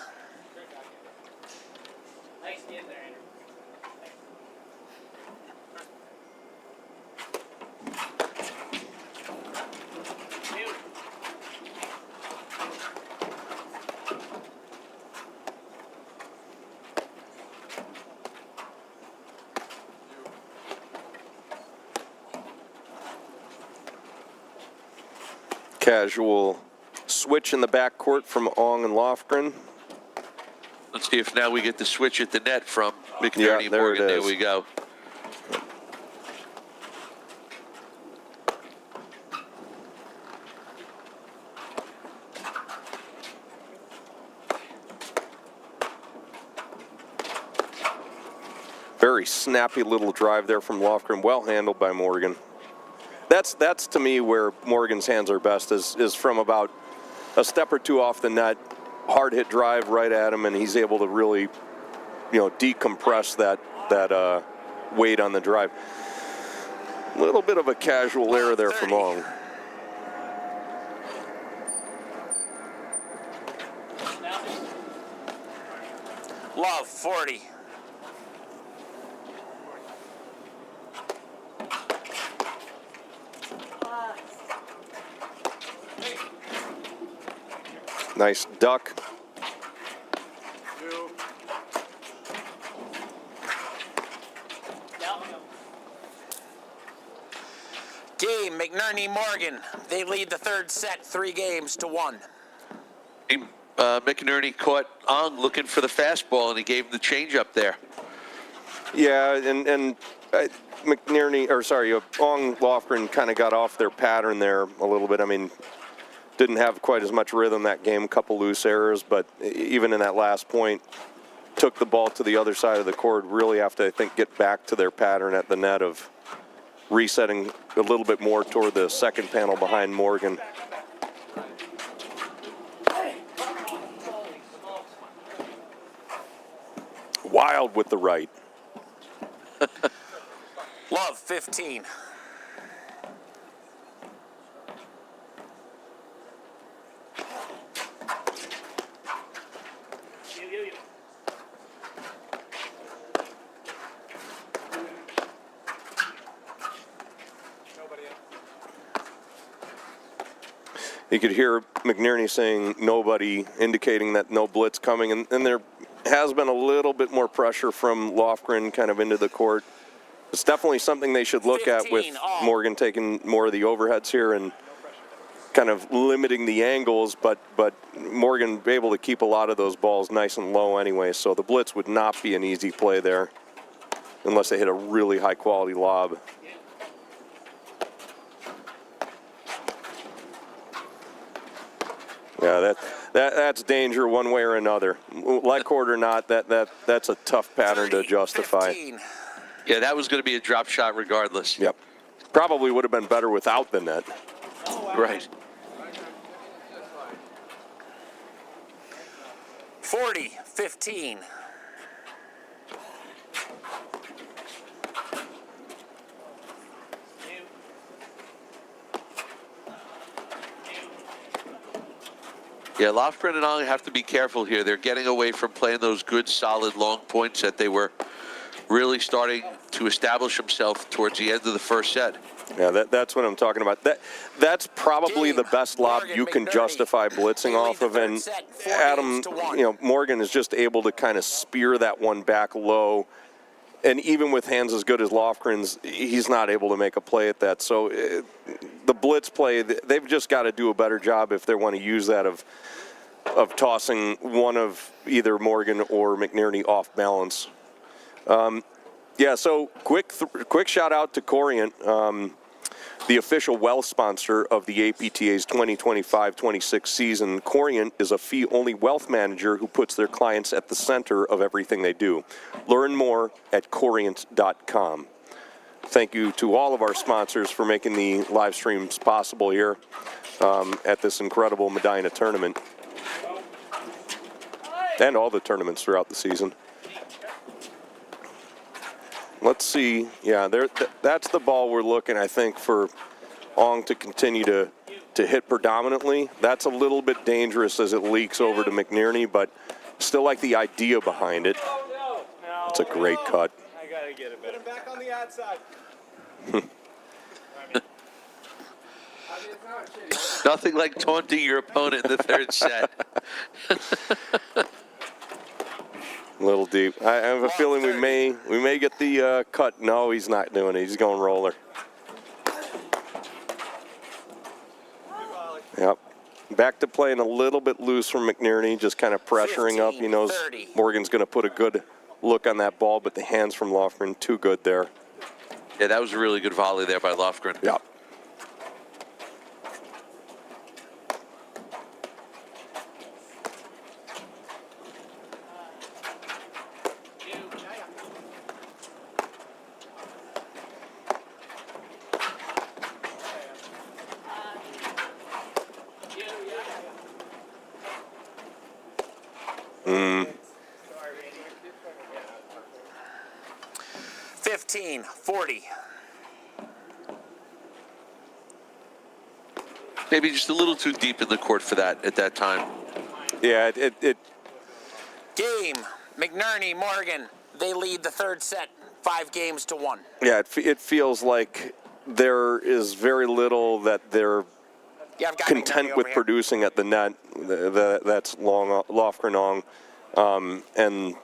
Casual switch in the backcourt from Ong and Lofgren. Let's see if now we get the switch at the net from McNerney there Morgan. it There is. we go. Very Snappy little drive there from Lofgren, well handled by Morgan. that's to me where Morgan's hands are best is from about a step or two off the net, hard hit drive right at him, and he's able to really, decompress that weight on the drive. A little bit of a casual error there from Ong. Love, 40. Nice duck. Game, McNerney, Morgan. They lead the third set 3-1. McNerney caught Ong looking for the fastball, and he gave him the changeup there. Yeah, and McNerney, Ong Lofgren kind of got off their pattern there a little bit. I mean, didn't have quite as much rhythm that game, a couple loose errors, but even in that last point, took the ball to the other side of the court, really have to, I think, get back to their pattern at the net of resetting a little bit more toward the second panel behind Morgan. Wild with the right. Love, 15. You could hear McNerney saying nobody, indicating that no blitz coming, and there has been a little bit more pressure from Lofgren kind of into the court. It's definitely something they should look at with Morgan taking more of the overheads here and kind of limiting the angles, but Morgan be able to keep a lot of those balls nice and low anyway, so the blitz would not be an easy play there unless they hit a really high quality lob. Yeah, that's danger one way or another. Like court or not, that's a tough pattern to justify. 15. Yeah, that was going to be a drop shot regardless. Yep. Probably would have been better without the net. Right. 40-15. Yeah, Lofgren and Ong have to be careful here. They're getting away from playing those good, solid, long points that they were really starting to establish themselves towards the end of the first set. Yeah, that's what I'm talking about. That's probably the best lob you can justify blitzing off of, and Adam, Morgan is just able to kind of spear that one back low, and even with hands as good as Lofgren's, he's not able to make a play at that. So the blitz play, they've just got to do a better job if they want to use that of tossing one of either Morgan or McNerney off balance. Yeah, so quick shout out to Corient, the official wealth sponsor of the APTA's 2025-26 season. Corient is a fee-only wealth manager who puts their clients at the center of everything they do. Learn more at corient.com. Thank you to all of our sponsors for making the live streams possible here at this incredible Medinah tournament and all the tournaments throughout the season. Let's see. Yeah, that's the ball we're looking, I think, for Ong to continue to hit predominantly. That's a little bit dangerous as it leaks over to McNerney, but still like the idea behind it. It's a great cut. I gotta get it better. Put him back on the outside. Nothing like taunting your opponent in the third set. A little deep. I have a feeling we may get the cut. No, he's not doing it. He's going roller. Yep. Back to playing a little bit loose from McNerney, just kind of pressuring up. He knows Morgan's going to put a good look on that ball, but the hands from Lofgren too good there. Yeah, that was a really good volley there by Lofgren. Yep. $15-40. Maybe just a little too deep in the court for that at that time. Yeah, it Game, McNerney, Morgan, they lead the third set 5-1. yeah, it feels like there is very little that they're Yeah, I've got content McNerney with over here. producing at the net. That's Lofgren, and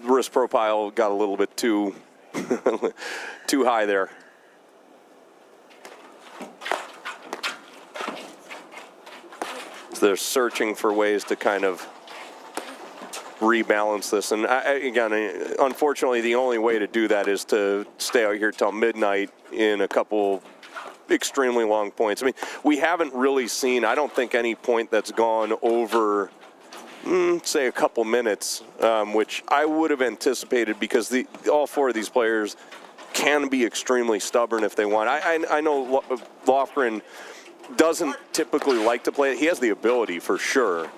risk profile got a little bit too too high there. So they're searching for ways to kind of rebalance this, and again, unfortunately, the only way to do that is to stay out here till midnight in a couple extremely long points. I mean, we haven't really seen, I don't think, any point that's gone over, say, a couple minutes, which I would have anticipated, because all four of these players can be extremely stubborn if they want. I know Lofgren doesn't typically like to play it. He has the ability, for sure.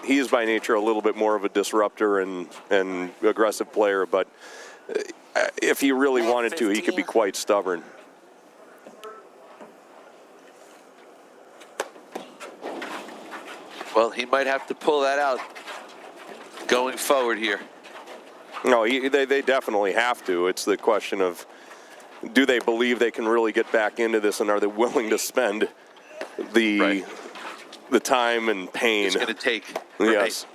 He is by nature a little bit more of a disruptor and aggressive player, but if he really wanted to, he could be quite stubborn. Well, he might have to pull that out going forward here. No, they definitely have to. It's the question of, do they believe they can really get back into this, and are they willing to spend the time and pain It's going to take? Yes.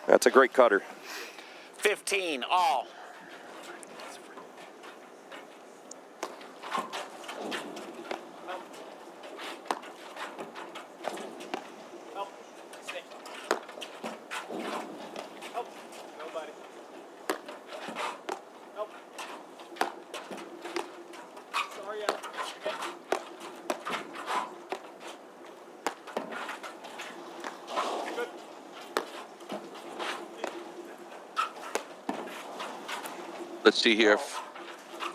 That's a great cutter. 15 all. Let's see here if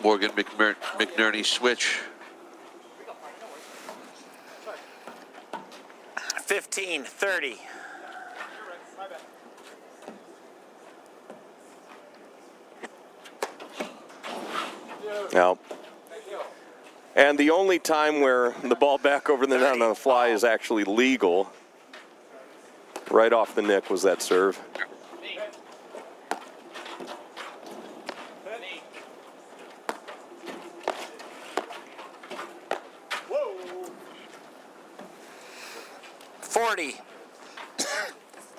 Morgan McNerney switch. 15-30. Now, and the only time where the ball back over the net on the fly is actually legal, right off the nick, was that serve. Whoa.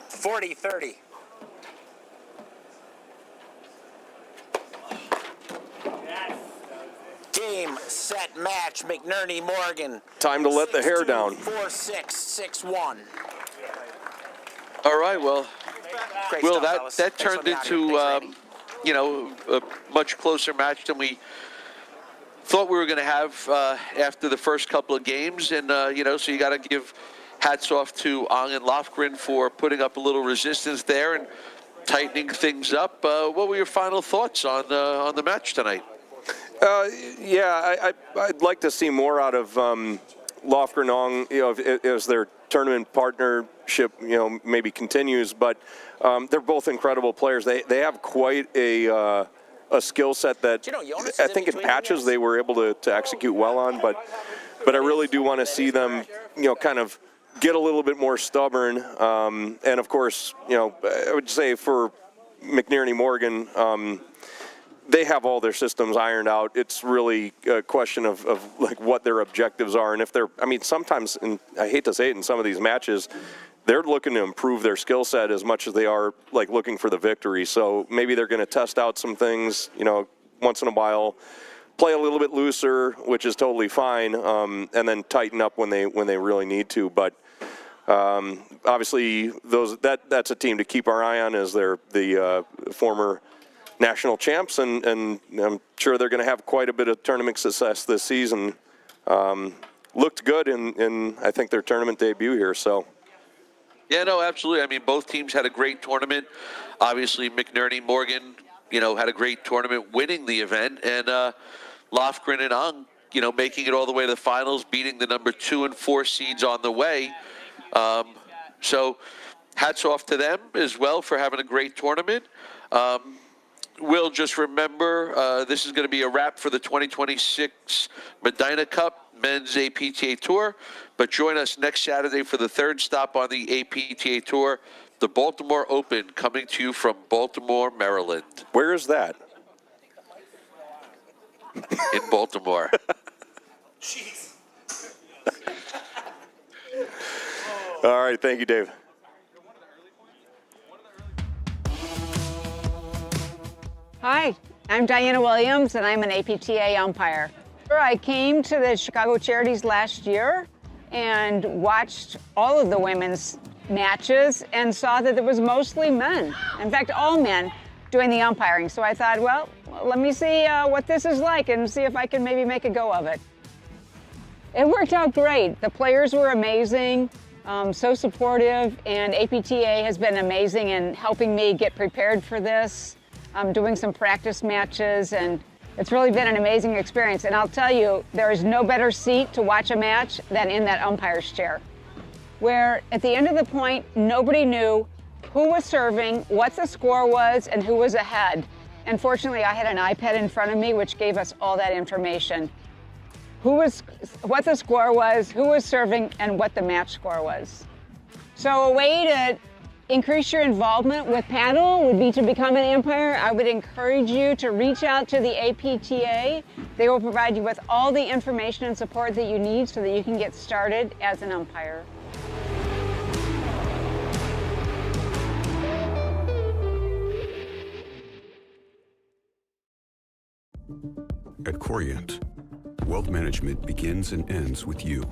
40-30. Game, set, match, McNerney, Morgan. Time to let the hair down. 4-6, 6-1. All right, well, Great Will, stuff, fellas. that Thanks for turned being out here. into, Thanks, Randy. a much closer match than we thought we were going to have after the first couple of games. And, so you got to give hats off to Ong and Lofgren for putting up a little resistance there and tightening things up. What were your final thoughts on the match tonight? I'd like to see more out of Lofgren Ong, as their tournament partnership, maybe continues. But they're both incredible players. They have quite a skill set that I think in patches they were able to execute well on. But I really do want to see them, kind of get a little bit more stubborn. And of course, I would say for McNerney Morgan, they have all their systems ironed out. It's really a question of like what their objectives are. And if sometimes, and I hate to say it, in some of these matches, they're looking to improve their skill set as much as they are like looking for the victory. So maybe they're going to test out some things, once in a while, play a little bit looser, which is totally fine, and then tighten up when they really need to. But obviously, that's a team to keep our eye on, as they're the former national champs, and I'm sure they're going to have quite a bit of tournament success this season. Looked good in I think their tournament debut here. So. Yeah, no, absolutely. I mean, both teams had a great tournament. Obviously, McNerney Morgan, had a great tournament, winning the event, and Lofgren and Ong, making it all the way to the finals, beating the number 2 and 4 seeds on the way. So hats off to them as well for having a great tournament. We'll just remember this is going to be a wrap for the 2026 Medinah Cup Men's APTA Tour. But join us next Saturday for the third stop on the APTA Tour, the Baltimore Open, coming to you from Baltimore, Maryland. Where is that? In Baltimore. Jeez. All right, thank you, Dave. Hi, I'm Diana Williams, and I'm an APTA umpire. I came to the Chicago Charities last year and watched all of the women's matches and saw that there was mostly men. In fact, all men doing the umpiring. So I thought, well, let me see what this is like and see if I can maybe make a go of it. It worked out great. The players were amazing, so supportive, and APTA has been amazing in helping me get prepared for this. I'm doing some practice matches, and it's really been an amazing experience. And I'll tell you, there is no better seat to watch a match than in that umpire's chair, where at the end of the point, nobody knew who was serving, what the score was, and who was ahead. And fortunately, I had an iPad in front of me, which gave us all that information. What the score was, who was serving, and what the match score was. So a way to increase your involvement with paddle would be to become an umpire. I would encourage you to reach out to the APTA. They will provide you with all the information and support that you need so that you can get started as an umpire. At Corient, wealth management begins and ends with you.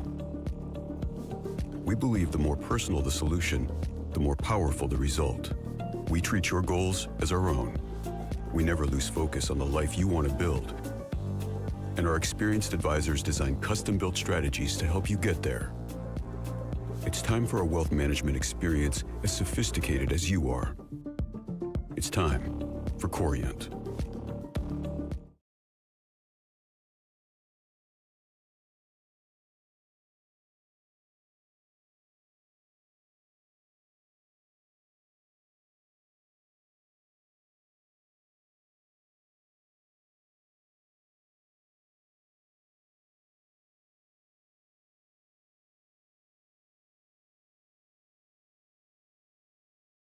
We believe the more personal the solution, the more powerful the result. We treat your goals as our own. We never lose focus on the life you want to build. And our experienced advisors design custom-built strategies to help you get there. It's time for a wealth management experience as sophisticated as you are. It's time for Corient.